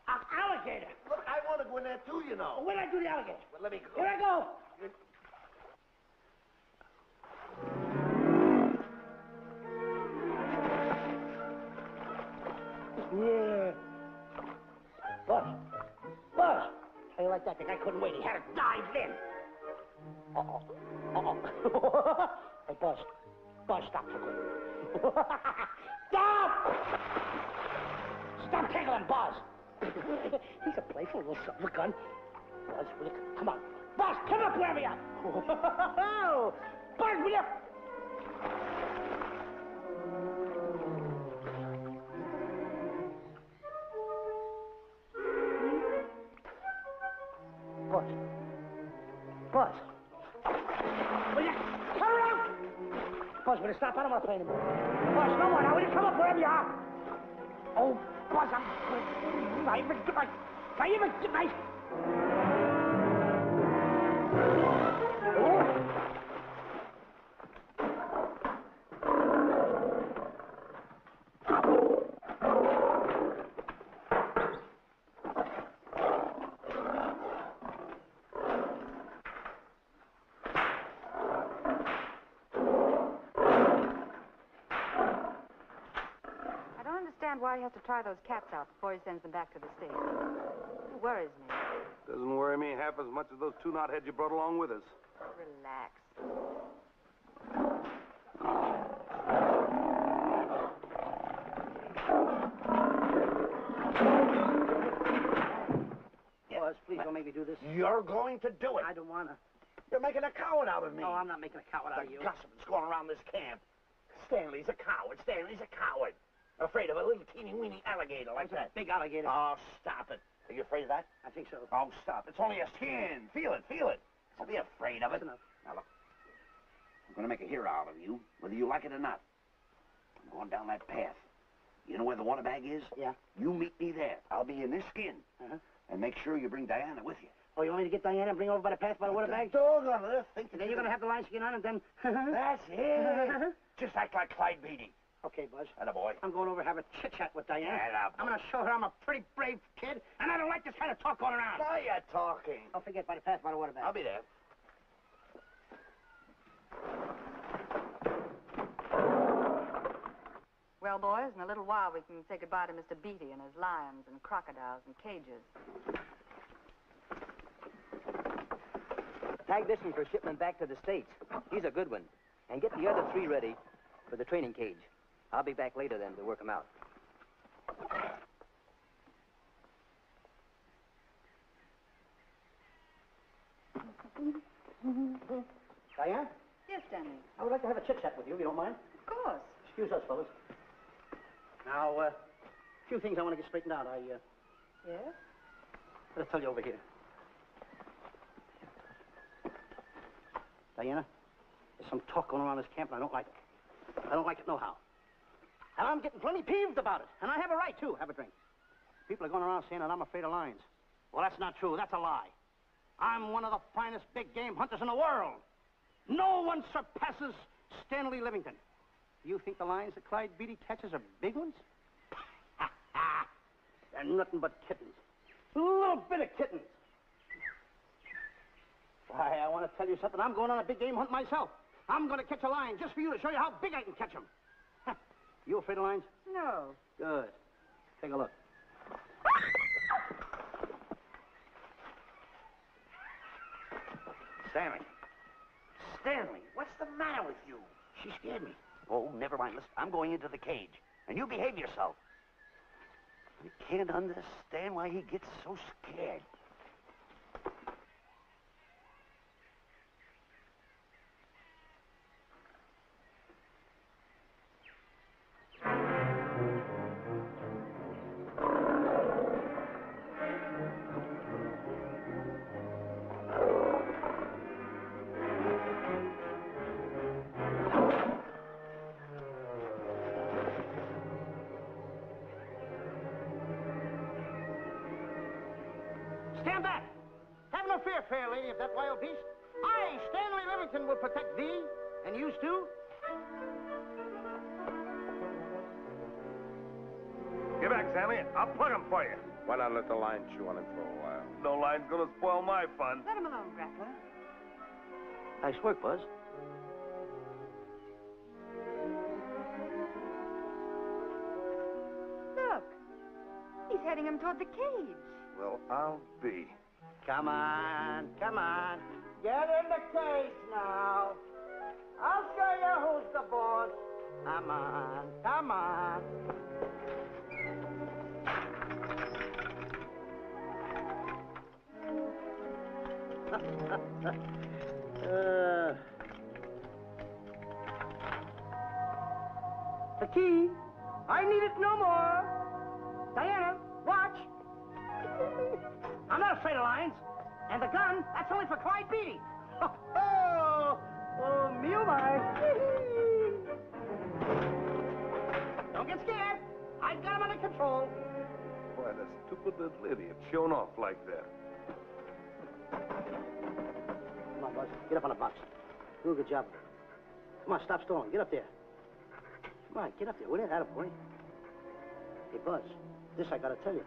Speaker 6: An alligator.
Speaker 3: Look, I want to go in there too, you know.
Speaker 6: Where'd I do the alligator?
Speaker 3: Well, let me go.
Speaker 6: Here I go. Yeah. Buzz. How you like that? The guy couldn't wait. He had to dive in. Uh-oh. Hey, Buzz. Buzz, stop for good. Stop! Stop tickling Buzz. He's a playful little son of a gun. Buzz, will you come on. Buzz, come up where we are. Buzz, will you? Buzz. Will you come around? Buzz, will you stop? I don't want to play anymore. Buzz, no more now. Will you come up wherever you are? Oh, Buzz, I'm not even good. Not even good.
Speaker 2: Why he has to try those cats out before he sends them back to the States. It worries me.
Speaker 4: Doesn't worry me half as much as those two knotheads you brought along with us.
Speaker 2: Relax.
Speaker 6: Buzz, please don't make me do this.
Speaker 3: You're going to do it.
Speaker 6: I don't want to.
Speaker 3: You're making a coward out of me.
Speaker 6: No, I'm not making a coward out of you.
Speaker 3: The gossip's going around this camp. Stanley's a coward. Afraid of a little teeny-weeny alligator like that.
Speaker 6: Big alligator.
Speaker 3: Oh, stop it. Are you afraid of that?
Speaker 6: I think so.
Speaker 3: Oh, stop. It's only a skin. Feel it. Don't be afraid of it.
Speaker 6: That's enough.
Speaker 3: Now, look. I'm going to make a hero out of you, whether you like it or not. I'm going down that path. You know where the water bag is?
Speaker 6: Yeah.
Speaker 3: You meet me there. I'll be in this skin.
Speaker 6: Uh-huh.
Speaker 3: And make sure you bring Diana with you.
Speaker 6: Oh, you want me to get Diana and bring her over by the path by the water bag?
Speaker 3: Doggone it. Think
Speaker 6: Then you're going to have the lion skin on and then...
Speaker 3: That's it. Just act like Clyde Beatty.
Speaker 6: Okay, Buzz.
Speaker 3: Attaboy.
Speaker 6: I'm going over to have a chit-chat with Diana.
Speaker 3: Attaboy.
Speaker 6: I'm going to show her I'm a pretty brave kid, and I don't like this kind of talk going around.
Speaker 3: Now you're talking.
Speaker 6: Don't forget, by the path by the water bag.
Speaker 3: I'll be there.
Speaker 2: Well, boys, in a little while we can say goodbye to Mr. Beatty and his lions and crocodiles and cages.
Speaker 8: Tag this one for shipment back to the States. He's a good one. And get the other 3 ready for the training cage. I'll be back later then to work them out.
Speaker 6: Diana?
Speaker 2: Yes, Stanley.
Speaker 6: I would like to have a chit-chat with you, if you don't mind.
Speaker 2: Of course.
Speaker 6: Excuse us, fellas. Now, few things I want to get straightened out.
Speaker 2: Yes?
Speaker 6: Let's tell you over here. Diana, there's some talk going around this camp, and I don't like it. I don't like it nohow. And I'm getting plenty peeved about it. And I have a right, too. Have a drink. People are going around saying that I'm afraid of lions. Well, that's not true. That's a lie. I'm one of the finest big game hunters in the world. No one surpasses Stanley Livington. You think the lions that Clyde Beatty catches are big ones? They're nothing but kittens. A little bit of kittens. Why, I want to tell you something. I'm going on a big game hunt myself. I'm going to catch a lion just for you to show you how big I can catch him. You afraid of lions?
Speaker 2: No.
Speaker 6: Good. Take a look.
Speaker 3: Stanley. Stanley, what's the matter with you?
Speaker 6: She scared me.
Speaker 3: Oh, never mind. Listen, I'm going into the cage, and you behave yourself. I can't understand why he gets so scared.
Speaker 6: Stand back! Have no fear, fair lady of that wild beast. I, Stanley Livington, will protect thee, and you too.
Speaker 4: Get back, Stanley. I'll plug him for you. Why not let the lion chew on him for a while? No lion's gonna spoil my fun.
Speaker 2: Let him alone, Grappler.
Speaker 6: Nice work, Buzz.
Speaker 2: Look. He's heading him toward the cage.
Speaker 4: Well, I'll be.
Speaker 6: Come on, come on. Get in the cage now. I'll show you who's the boss. Come on, come on. The key. I need it no more. Diana, watch. I'm not afraid of lions. And the gun, that's only for Clyde Beatty. Oh, me oh my. Don't get scared. I've got him under control.
Speaker 4: Boy, that stupid little idiot showing off like that.
Speaker 6: Come on, Buzz. Get up on the box. Do a good job. Come on, stop stalling. Get up there. Come on, get up there. Will you? Attaboy. Hey, Buzz, this I gotta tell you.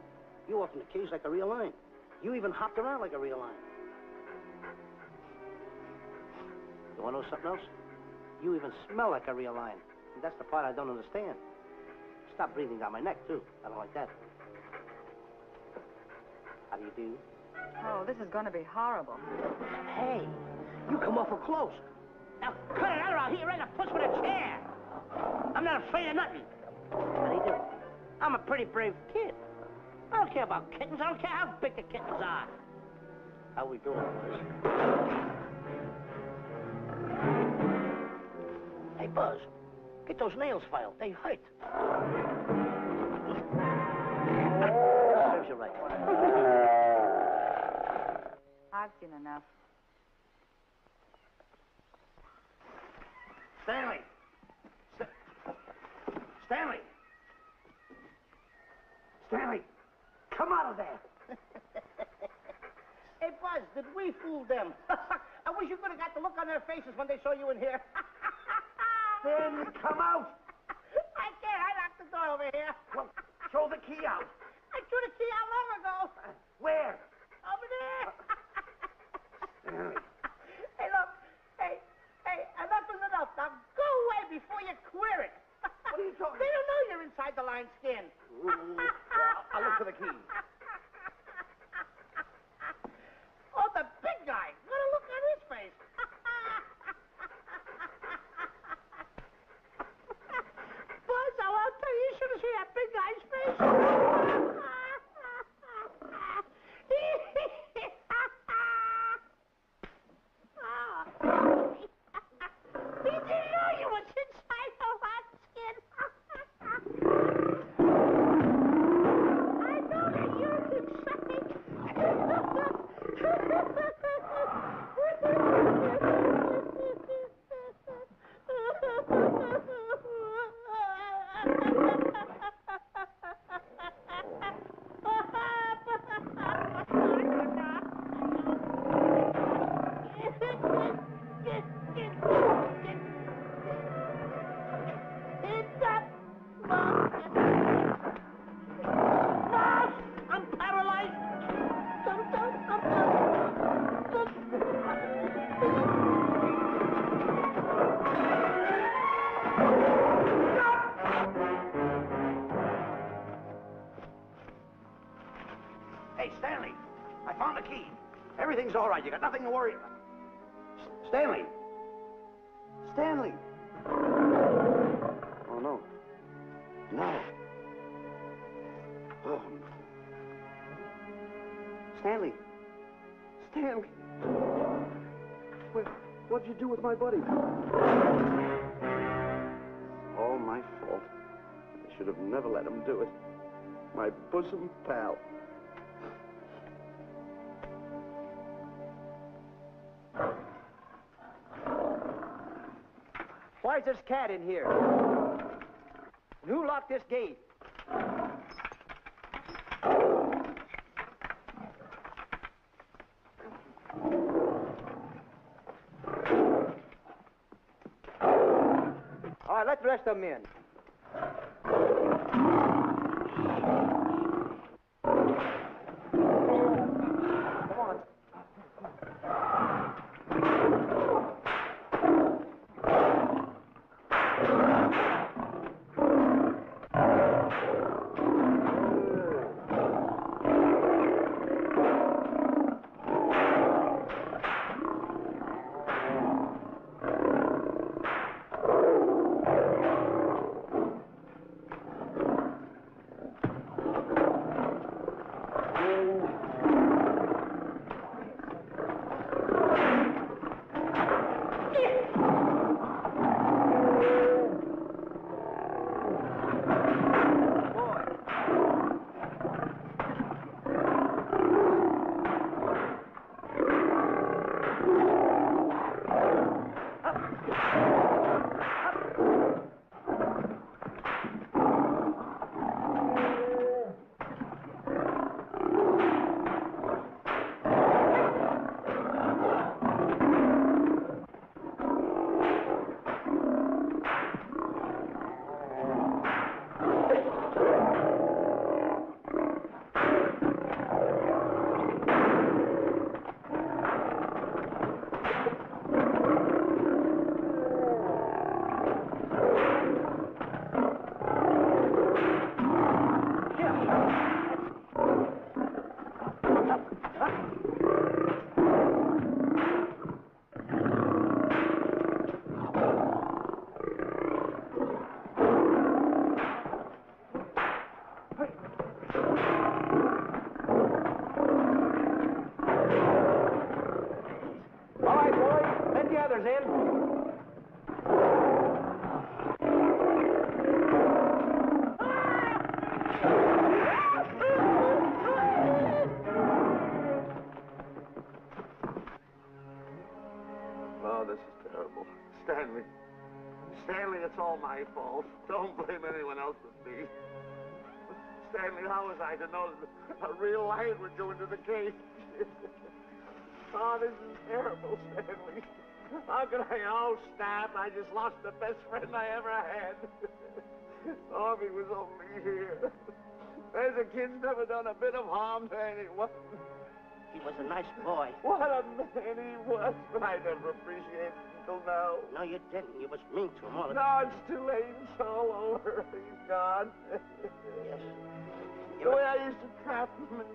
Speaker 6: You walked in the cage like a real lion. You even hopped around like a real lion. You wanna know something else? You even smell like a real lion. And that's the part I don't understand. Stop breathing down my neck, too. I don't like that. How do you do?
Speaker 2: Oh, this is going to be horrible.
Speaker 6: Hey, you come awful close. Now, cut it out around here right in the puss with a chair. I'm not afraid of nothing. How do you do? I'm a pretty brave kid. I don't care about kittens. I don't care how big the kittens are. How we doing, Buzz? Hey, Buzz, get those nails filed. They hurt. Serves you right.
Speaker 2: I've seen enough.
Speaker 6: Stanley! Stanley! Stanley! Come out of there! Hey, Buzz, did we fool them? I wish you could have got the look on their faces when they saw you in here.
Speaker 3: Then come out.
Speaker 6: I can't. I locked the door over here.
Speaker 3: Well, throw the key out.
Speaker 6: I threw the key out long ago.
Speaker 3: Where?
Speaker 6: Over there.
Speaker 3: Stanley.
Speaker 6: Hey, look. Hey, enough is enough. Now go away before you queer it.
Speaker 3: What are you talking
Speaker 6: They don't know you're inside the lion's skin.
Speaker 3: I'll look for the key.
Speaker 6: Oh, the big guy. What a look on his face. Buzz, I'll tell you, you should have seen that big guy's face. He
Speaker 3: key. Everything's all right. You got nothing to worry about. Stanley. Stanley. Oh, no. No. Oh. Stanley. Stanley. What'd you do with my buddy? All my fault. I should have never let him do it. My bosom pal.
Speaker 8: Why's this cat in here? And who locked this gate? All right, let the rest of them in. Come on.
Speaker 1: Stanley, it's all my fault. Don't blame anyone else but me. Stanley, how was I to know that a real lion would go into the cage? Oh, this is terrible, Stanley. How could I? Oh, snap. I just lost the best friend I ever had. Oh, if he was only here. There's a kid's never done a bit of harm to anyone.
Speaker 6: He was a nice boy.
Speaker 1: What a man he was. But I never appreciated it until now.
Speaker 6: No, you didn't. You was mean to him all the
Speaker 1: No, it's too late. It's all over. He's gone.
Speaker 6: Yes.
Speaker 1: The way I used to trap him and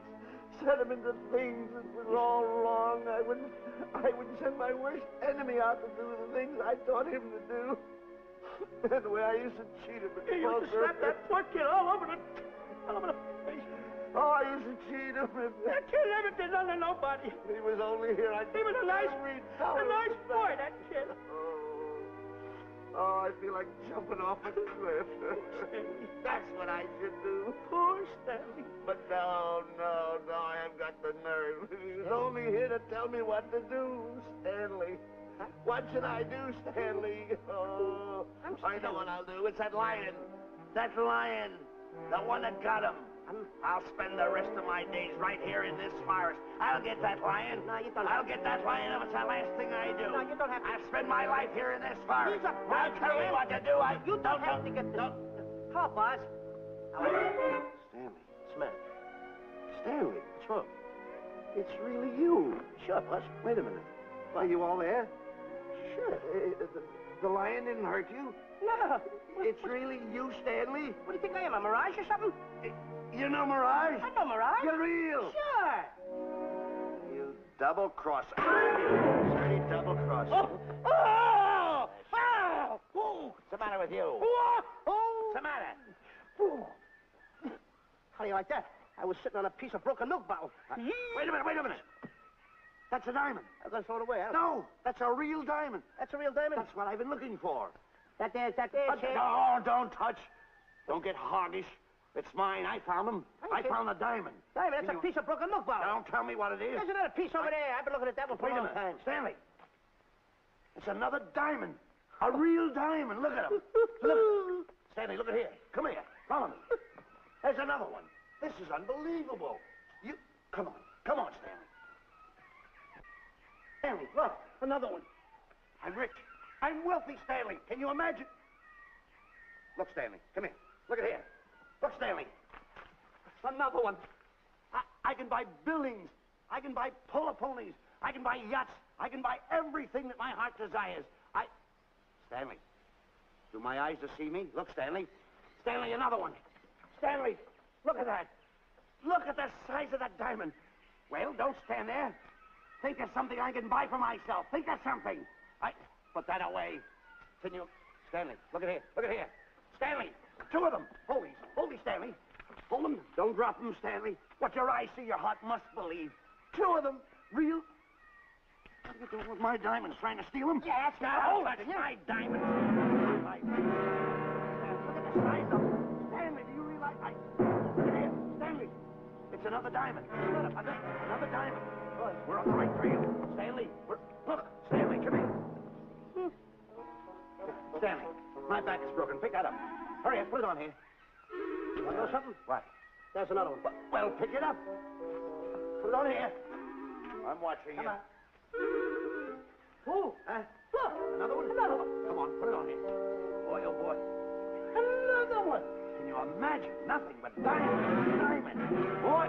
Speaker 1: set him into things that was all wrong. I would send my worst enemy out to do the things I taught him to do. And the way I used to cheat him.
Speaker 6: You used to slap that poor kid all over the face.
Speaker 1: Oh, I used to cheat him.
Speaker 6: That kid never did nothing to nobody.
Speaker 1: He was only here.
Speaker 6: He was a nice boy, that kid.
Speaker 1: Oh, I feel like jumping off a cliff. That's what I should do.
Speaker 6: Poor Stanley.
Speaker 1: But no, I haven't got the nerve. He was only here to tell me what to do, Stanley. What should I do, Stanley? Oh, I know what I'll do. It's that lion. That lion. The one that got him. I'll spend the rest of my days right here in this forest. I'll get that lion.
Speaker 6: No, you don't
Speaker 1: I'll get that lion if it's the last thing I do.
Speaker 6: No, you don't have to.
Speaker 1: I'll spend my life here in this forest.
Speaker 6: He's a
Speaker 1: Now tell me what to do.
Speaker 6: You don't have to get the... Come on, Buzz.
Speaker 3: Stanley.
Speaker 6: Smith.
Speaker 3: Stanley.
Speaker 6: What's wrong?
Speaker 3: It's really you.
Speaker 6: Sure, Buzz.
Speaker 3: Wait a minute. Are you all there?
Speaker 6: Sure.
Speaker 3: The lion didn't hurt you?
Speaker 6: No.
Speaker 3: It's really you, Stanley?
Speaker 6: What do you think I am, a mirage or something?
Speaker 3: You know Mirage?
Speaker 6: I know Mirage.
Speaker 3: You're real.
Speaker 6: Sure.
Speaker 3: double-cross. Dirty double-cross.
Speaker 6: Oh! Oh! Oh!
Speaker 3: What's the matter with you?
Speaker 6: Oh!
Speaker 3: What's the matter?
Speaker 6: Oh! How do you like that? I was sitting on a piece of broken milk bottle.
Speaker 3: Wait a minute. That's a diamond.
Speaker 6: I'm going to throw it away.
Speaker 3: No, that's a real diamond.
Speaker 6: That's a real diamond?
Speaker 3: That's what I've been looking for.
Speaker 6: That there,
Speaker 3: No, don't touch. Don't get hoggish. It's mine. I found them. I found the diamond.
Speaker 6: Diamond, that's a piece of broken milk bottle.
Speaker 3: Don't tell me what it is.
Speaker 6: There's another piece over there. I've been looking at that one for
Speaker 3: Wait
Speaker 6: a
Speaker 3: a
Speaker 6: long
Speaker 3: minute.
Speaker 6: time.
Speaker 3: Stanley. It's another diamond. A real diamond. Look at him. Look. Stanley, look at here. Come here. Follow me. There's another one. This is unbelievable. Come on, Stanley. Stanley, look. Another one. I'm rich. I'm wealthy, Stanley. Can you imagine? Look, Stanley. Come here. Look at here. Look, Stanley. Another one. I can buy buildings. I can buy polo ponies. I can buy yachts. I can buy everything that my heart desires. Stanley, do my eyes deceive me? Look, Stanley. Stanley, another one. Stanley, look at that. Look at the size of that diamond. Well, don't stand there. Think of something I can buy for myself. Think of something. Put that away. Can you... Stanley, look at here. Look at here. Stanley, two of them. Hold these, Stanley. Hold them. Don't drop them, Stanley. What your eyes see, your heart must believe. Two of them. Real... What are you doing with my diamonds? Trying to steal them?
Speaker 6: Yeah, that's right.
Speaker 3: Oh, that's my diamonds. My diamonds. Look at the size of them. Stanley, do you realize... Look at here. Stanley. It's another diamond. Another diamond. We're on the right trail. Stanley, look. Stanley, come here. Stanley, my back is broken. Pick that up. Hurry up, put it on here.
Speaker 6: You know something?
Speaker 3: What?
Speaker 6: There's another one.
Speaker 3: Well, pick it up. Put it on here. I'm watching you.
Speaker 6: Come on. Oh,
Speaker 3: Look, another one. Come on, put it on here. Boy, oh boy. Another one. Can you imagine? Nothing but diamond. Boy.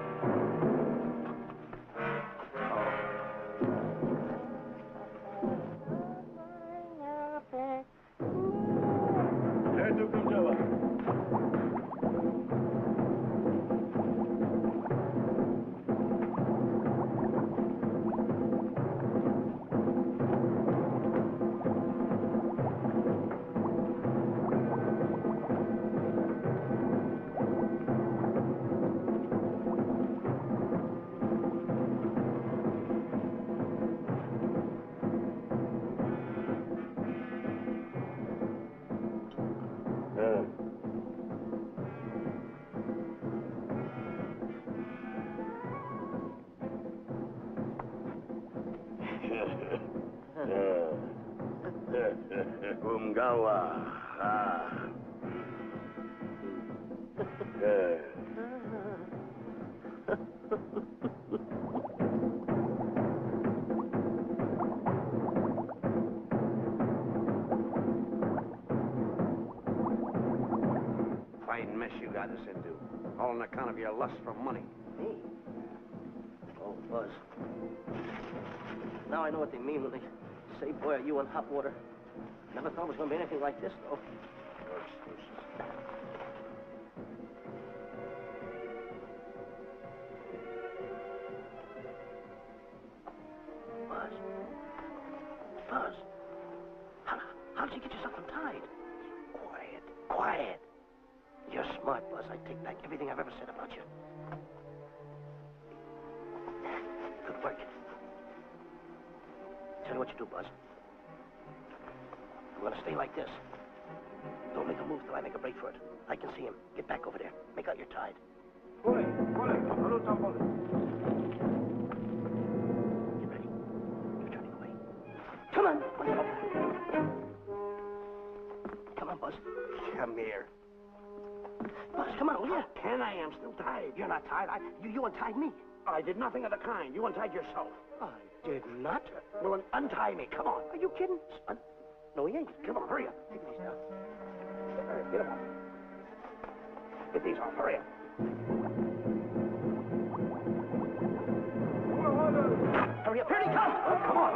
Speaker 1: Kumgawa.
Speaker 3: Fine mess you got us into. All on account of your lust for money.
Speaker 6: me? Oh, Buzz. Now I know what they mean when they say, boy, are you in hot water. Never thought it was going to be anything like this, though. Buzz. How did you get yourself untied? Quiet. You're smart, Buzz. I take back everything I've ever said about you. Good work. Tell you what you do, Buzz. I'm gonna stay like this. Don't make a move till I make a break for it. I can see him. Get back over there. Make out you're tied. Get ready. You're turning away. Come on. Come on, Buzz.
Speaker 3: Come here.
Speaker 6: Buzz, come on, will you?
Speaker 3: Can I? I'm still tied.
Speaker 6: You're not tied. You untied me.
Speaker 3: I did nothing of the kind. You untied yourself.
Speaker 6: I did not.
Speaker 3: Well, untie me. Come on.
Speaker 6: Are you kidding? No, he ain't.
Speaker 3: Come on, hurry up.
Speaker 6: Take these down.
Speaker 3: All right, get them off. Get these off. Hurry up.
Speaker 6: Hurry up. Here he comes.
Speaker 3: Oh, come on.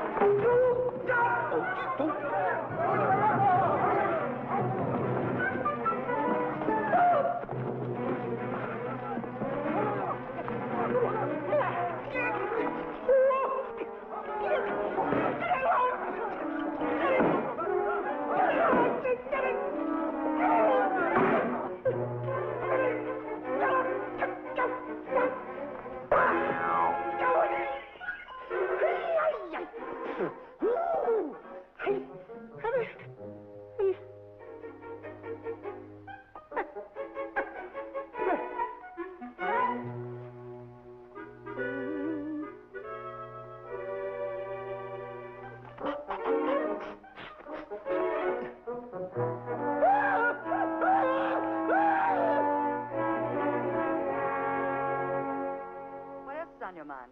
Speaker 2: What else is on your mind?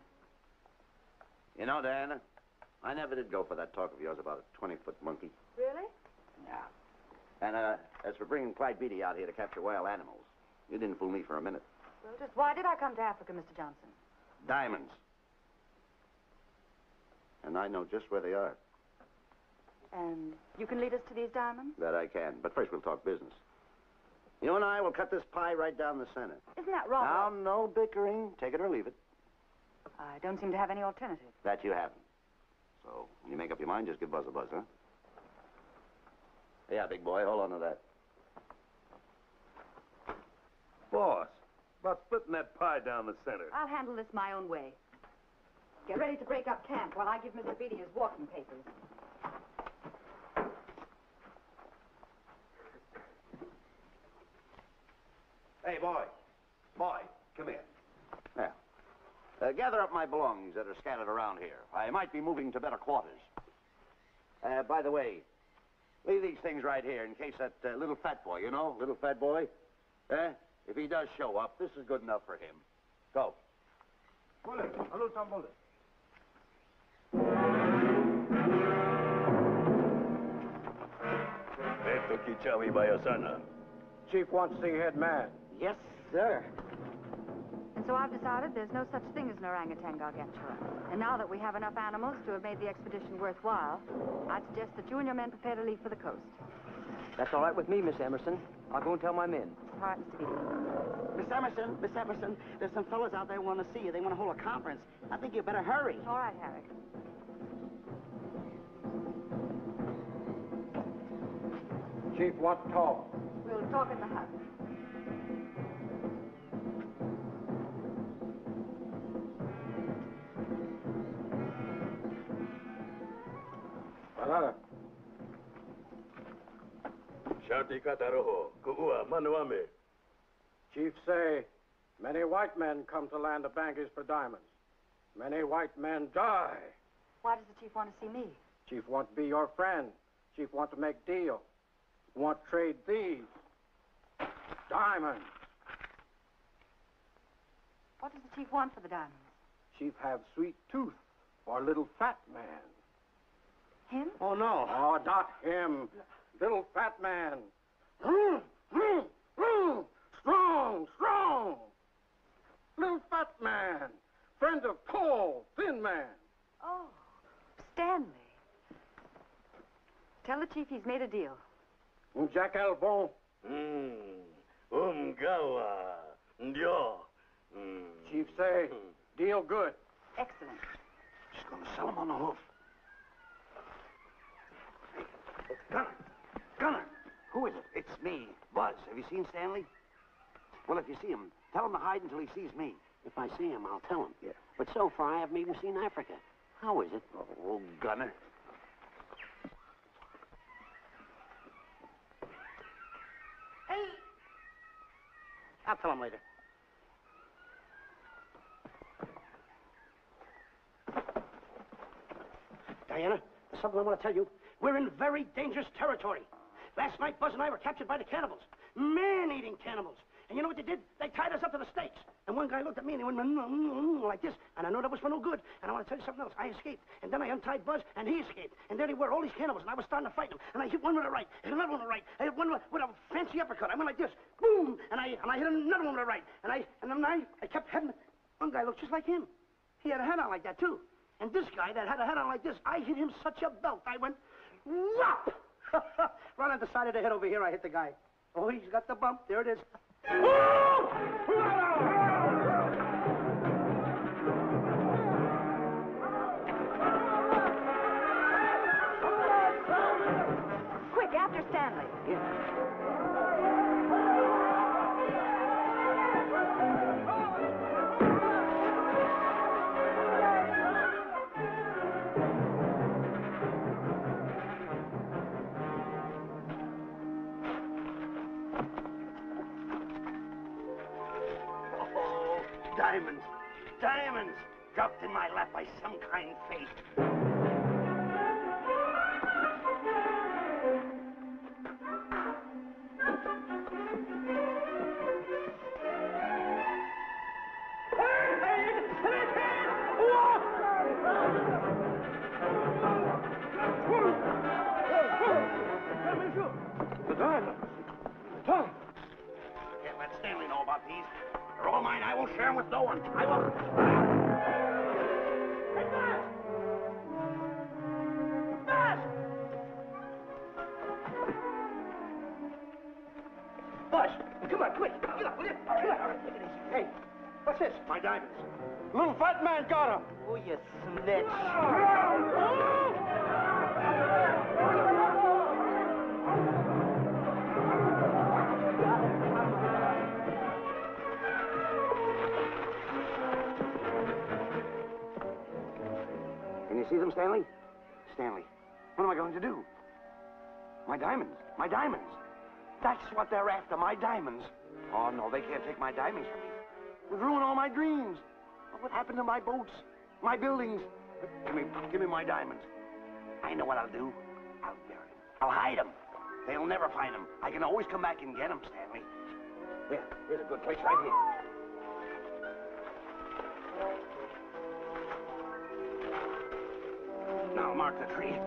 Speaker 3: You know, Diana, I never did go for that talk of yours about a 20-foot monkey.
Speaker 2: Really?
Speaker 3: Yeah. And as for bringing Clyde Beatty out here to capture wild animals, you didn't fool me for a minute.
Speaker 2: Well, just why did I come to Africa, Mr. Johnson?
Speaker 3: Diamonds. And I know just where they are.
Speaker 2: And you can lead us to these diamonds?
Speaker 3: That I can. But first we'll talk business. You and I will cut this pie right down the center.
Speaker 2: Isn't that wrong?
Speaker 3: Now, no bickering. Take it or leave it.
Speaker 2: I don't seem to have any alternative.
Speaker 3: That you haven't. So, when you make up your mind, just give Buzz a buzz, huh? Yeah, big boy, hold on to that.
Speaker 4: Boss, about splitting that pie down the center.
Speaker 2: I'll handle this my own way. Get ready to break up camp while I give Mr. Beatty his walking papers.
Speaker 3: Hey, boy. Boy, come here. Now, gather up my belongings that are scattered around here. I might be moving to better quarters. By the way, leave these things right here in case that little fat boy, you know, little fat boy, if he does show up, this is good enough for him. Go.
Speaker 1: Esto Kichawi Bayasana.
Speaker 5: Chief wants to see head man.
Speaker 6: Yes, sir.
Speaker 2: And so I've decided there's no such thing as an orangutan gargantua. And now that we have enough animals to have made the expedition worthwhile, I suggest that you and your men prepare to leave for the coast.
Speaker 8: That's all right with me, Miss Emerson. I'll go and tell my men.
Speaker 2: All right, Mr. Beatty.
Speaker 6: Miss Emerson, there's some fellas out there who want to see you. They want to hold a conference. I think you better hurry.
Speaker 2: All right, Harry.
Speaker 5: Chief wants to talk.
Speaker 2: We'll talk in the hut.
Speaker 1: Shanti Kataroho, Kuua, Manuame.
Speaker 5: Chief say, many white men come to land of Bangis for diamonds. Many white men die.
Speaker 2: Why does the chief want to see me?
Speaker 5: Chief want to be your friend. Chief want to make deal. Want to trade these. Diamonds.
Speaker 2: What does the chief want for the diamonds?
Speaker 5: Chief have sweet tooth for little fat man.
Speaker 2: Him?
Speaker 6: Oh, no.
Speaker 5: Oh, not him. Little fat man. Strong, strong. Little fat man. Friend of tall, thin man.
Speaker 2: Oh, Stanley. Tell the chief he's made a deal.
Speaker 5: Jack Albon.
Speaker 1: Umgawa, Ndio.
Speaker 5: Chief say, deal good.
Speaker 2: Excellent.
Speaker 3: Just gonna sell him on the hoof. Gunner! Who is it? It's me, Buzz. Have you seen Stanley? Well, if you see him, tell him to hide until he sees me.
Speaker 7: If I see him, I'll tell him.
Speaker 3: Yeah.
Speaker 7: But so far, I haven't even seen Africa. How is it?
Speaker 3: Oh, Gunner.
Speaker 6: Hey! I'll tell him later. Diana, there's something I want to tell you. We're in very dangerous territory. Last night, Buzz and I were captured by the cannibals. Man-eating cannibals. And you know what they did? They tied us up to the stakes. And one guy looked at me and he went like this. And I know that was for no good. And I want to tell you something else. I escaped. And then I untied Buzz and he escaped. And there they were, all these cannibals. And I was starting to fight them. And I hit one with the right. Hit another one with the right. I hit one with a fancy uppercut. I went like this. Boom! And I hit another one with the right. And then I kept heading. One guy looked just like him. He had a hat on like that, too. And this guy that had a hat on like this, I hit him such a belt. I went, whop! Right on the side of the head over here, I hit the guy. Oh, he's got the bump. There it is.
Speaker 2: Quick, after Stanley.
Speaker 3: diamonds. Diamonds dropped in my lap by some kind fate.
Speaker 1: The diamonds. Tom.
Speaker 3: Can't let Stanley know about these. They're all mine. I won't share them with no one. I won't. Hey, Matt! Matt!
Speaker 6: Bush, come on, quick. Get up, will you? Come on. Take it easy. Hey, what's this?
Speaker 3: My diamonds.
Speaker 1: Little fat man got her.
Speaker 6: Oh, you snitch.
Speaker 3: Can you see them, Stanley? Stanley, what am I going to do? My diamonds. My diamonds. That's what they're after, my diamonds. Oh, no, they can't take my diamonds from me. They've ruined all my dreams. What happened to my boats? My buildings? Give me my diamonds. I know what I'll do. I'll bury them. I'll hide them. They'll never find them. I can always come back and get them, Stanley. Here, here's a good place right here. Now mark the tree.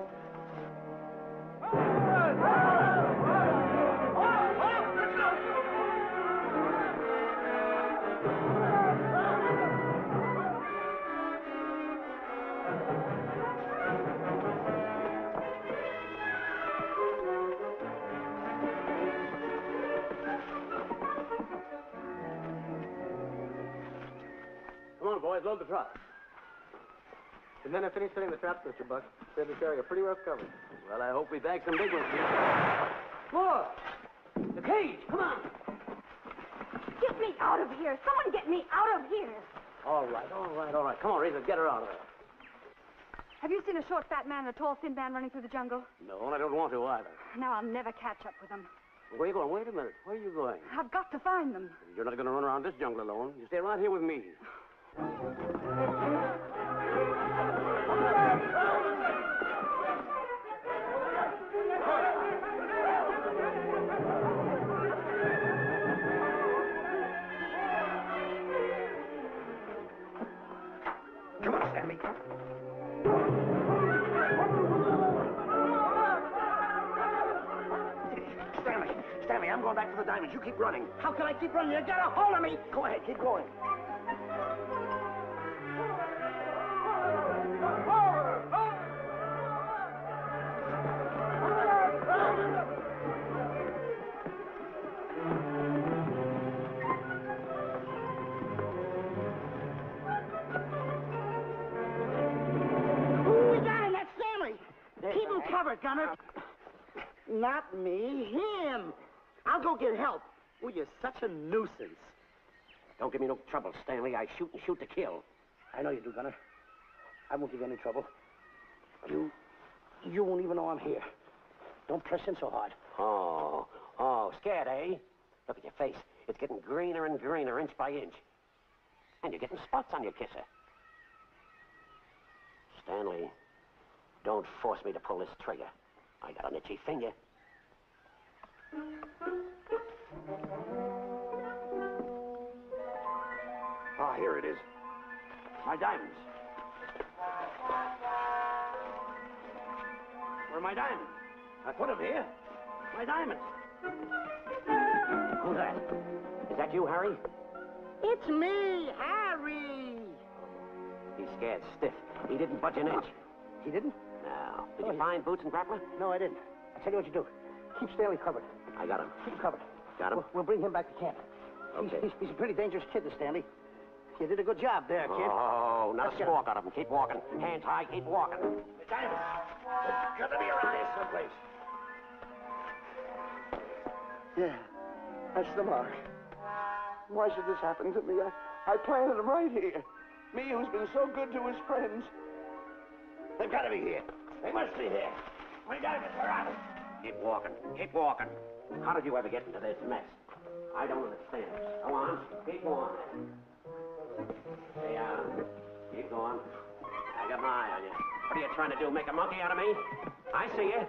Speaker 7: Come on, boys, load the truck.
Speaker 8: The men have finished setting the traps, Mr. Buck. Said this area pretty rough covered.
Speaker 7: Well, I hope we bag some big ones here. Look! The cage! Come on!
Speaker 2: Get me out of here. Someone get me out of here.
Speaker 7: All right. Come on, Razor, get her out of there.
Speaker 2: Have you seen a short, fat man and a tall, thin man running through the jungle?
Speaker 7: No, and I don't want to either.
Speaker 2: Now I'll never catch up with them.
Speaker 7: Where are you going? Wait a minute. Where are you going?
Speaker 2: I've got to find them.
Speaker 7: You're not going to run around this jungle alone. You stay right here with me.
Speaker 3: Come on, Stanley. Stanley, I'm going back for the diamonds. You keep running.
Speaker 6: How can I keep running? You got a hold of me.
Speaker 3: Go ahead, keep going.
Speaker 6: Ooh, we got him. That's Stanley. Keep him covered, Gunner. Not me, him. I'll go get help.
Speaker 8: Oh, you're such a nuisance.
Speaker 7: Don't give me no trouble, Stanley. I shoot and shoot to kill.
Speaker 6: I know you do, Gunner. I won't give you any trouble. You won't even know I'm here. Don't press in so hard.
Speaker 7: Oh, scared, eh? Look at your face. It's getting greener and greener, inch by inch. And you're getting spots on your kisser. Stanley, don't force me to pull this trigger. I got an itchy finger.
Speaker 3: Ah, here it is. My diamonds. Where are my diamonds? I put them here. My diamonds.
Speaker 7: Who's that? Is that you, Harry?
Speaker 6: It's me, Harry.
Speaker 7: He's scared stiff. He didn't budge an inch.
Speaker 6: He didn't?
Speaker 7: Now, did you find Boots and Grappler?
Speaker 6: No, I didn't. I'll tell you what you do. Keep Stanley covered.
Speaker 7: I got him.
Speaker 6: Keep him covered.
Speaker 7: Got him?
Speaker 6: We'll bring him back to camp.
Speaker 7: Okay.
Speaker 6: He's a pretty dangerous kid, this Stanley. You did a good job there, kid.
Speaker 7: Oh, not
Speaker 6: Let's
Speaker 7: a
Speaker 6: get
Speaker 7: squawk out of him. Keep walking. Hands high, keep walking.
Speaker 3: The diamonds. They've got to be around here someplace. Yeah, that's the mark. Why should this happen to me? I planted them right here. Me, who's been so good to his friends. They've got to be here. They must be here. My diamonds, where are they?
Speaker 7: Keep walking. Keep walking. How did you ever get into this mess? I don't understand. Go on. Keep on. Hey, keep going. I got my eye on you. What are you trying to do, make a monkey out of me? I see you.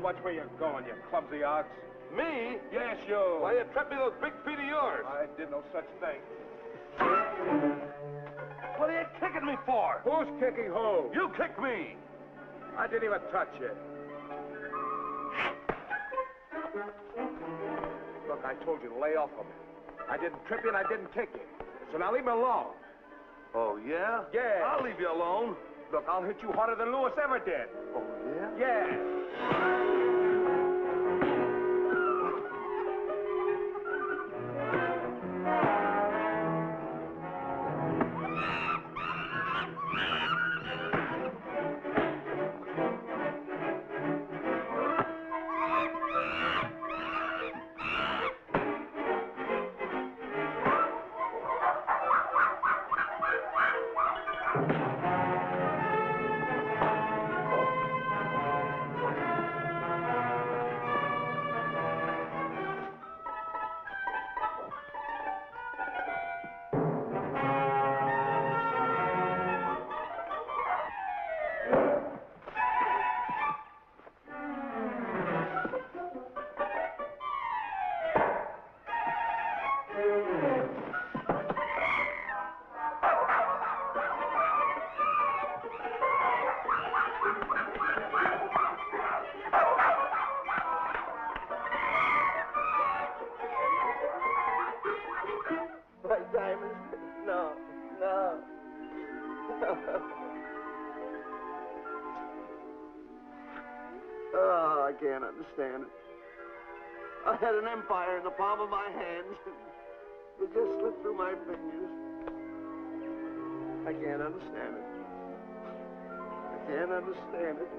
Speaker 4: Watch where you're going, you clumsy ox.
Speaker 9: Me?
Speaker 4: Yes, you.
Speaker 9: Why, you tripped me those big feet of yours.
Speaker 4: I did no such thing.
Speaker 9: What are you kicking me for?
Speaker 4: Who's kicking who?
Speaker 9: You kicked me.
Speaker 4: I didn't even touch you. Look, I told you to lay off of me. I didn't trip you and I didn't kick you. So now leave me alone.
Speaker 9: Oh, yeah?
Speaker 4: Yeah.
Speaker 9: I'll leave you alone.
Speaker 4: Look, I'll hit you harder than Lewis ever did.
Speaker 9: Oh, yeah?
Speaker 4: Yeah.
Speaker 6: My diamonds? No, no. Oh, I can't understand it. I had an empire in the palm of my hands. It just slipped through my fingers. I can't understand it. I can't understand it.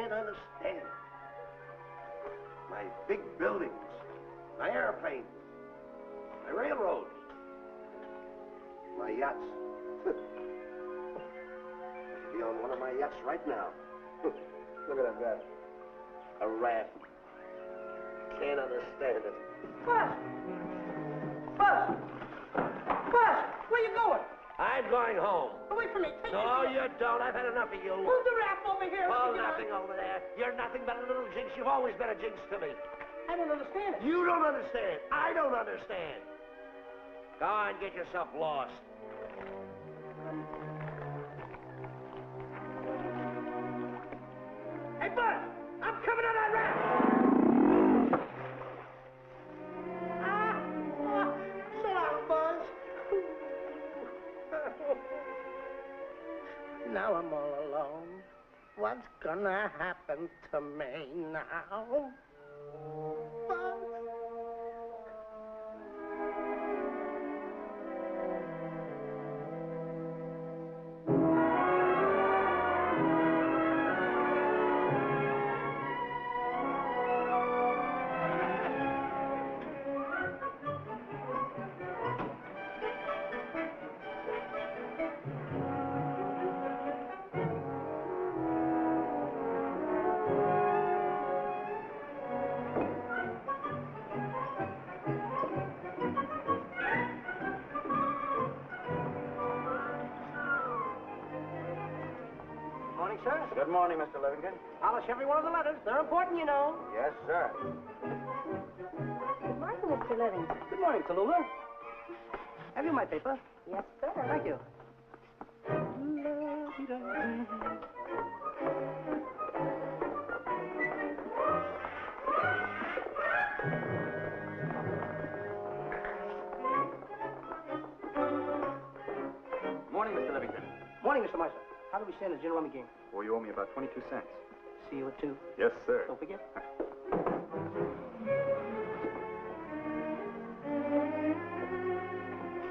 Speaker 6: Understand. My big buildings, my airplanes, my railroads, my yachts. I should be
Speaker 3: on one of my yachts right now. Look at that rat. A rat. Can't understand it.
Speaker 6: Buzz! Buzz! Buzz! Where you going?
Speaker 3: I'm going home.
Speaker 6: Wait for me. Take
Speaker 3: No,
Speaker 6: me.
Speaker 3: you don't. I've had enough of you.
Speaker 6: Move the raft over here.
Speaker 3: Oh, nothing over there. You're nothing but a little jinx. You've always been a jinx to me.
Speaker 6: I don't understand it.
Speaker 3: You don't understand. I don't understand. Go on, get yourself lost.
Speaker 6: Hey, Buzz! I'm coming on that raft! So long, Buzz. Now I'm all alone. What's gonna happen to me now? Buzz? Morning, sir.
Speaker 5: Good morning, Mr. Livingston.
Speaker 6: Polish every one of the letters. They're important, you know.
Speaker 5: Yes, sir.
Speaker 2: Good morning, Mr. Livingston.
Speaker 6: Good morning, Tallulah. Have you my paper?
Speaker 2: Yes, sir.
Speaker 6: Thank you.
Speaker 5: Morning, Mr. Livingston.
Speaker 6: Morning, Mr. Meister. How do we stand in the gin rummy game?
Speaker 5: Well, you owe me about 22 cents.
Speaker 6: See you at 2.
Speaker 4: Yes, sir.
Speaker 6: Don't forget.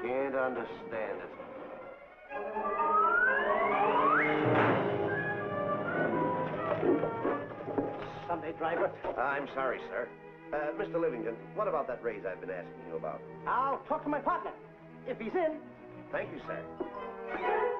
Speaker 3: Can't understand it.
Speaker 6: Sunday driver.
Speaker 3: I'm sorry, sir. Mr. Livington, what about that raise I've been asking you about?
Speaker 6: I'll talk to my partner. If he's in.
Speaker 3: Thank you, sir.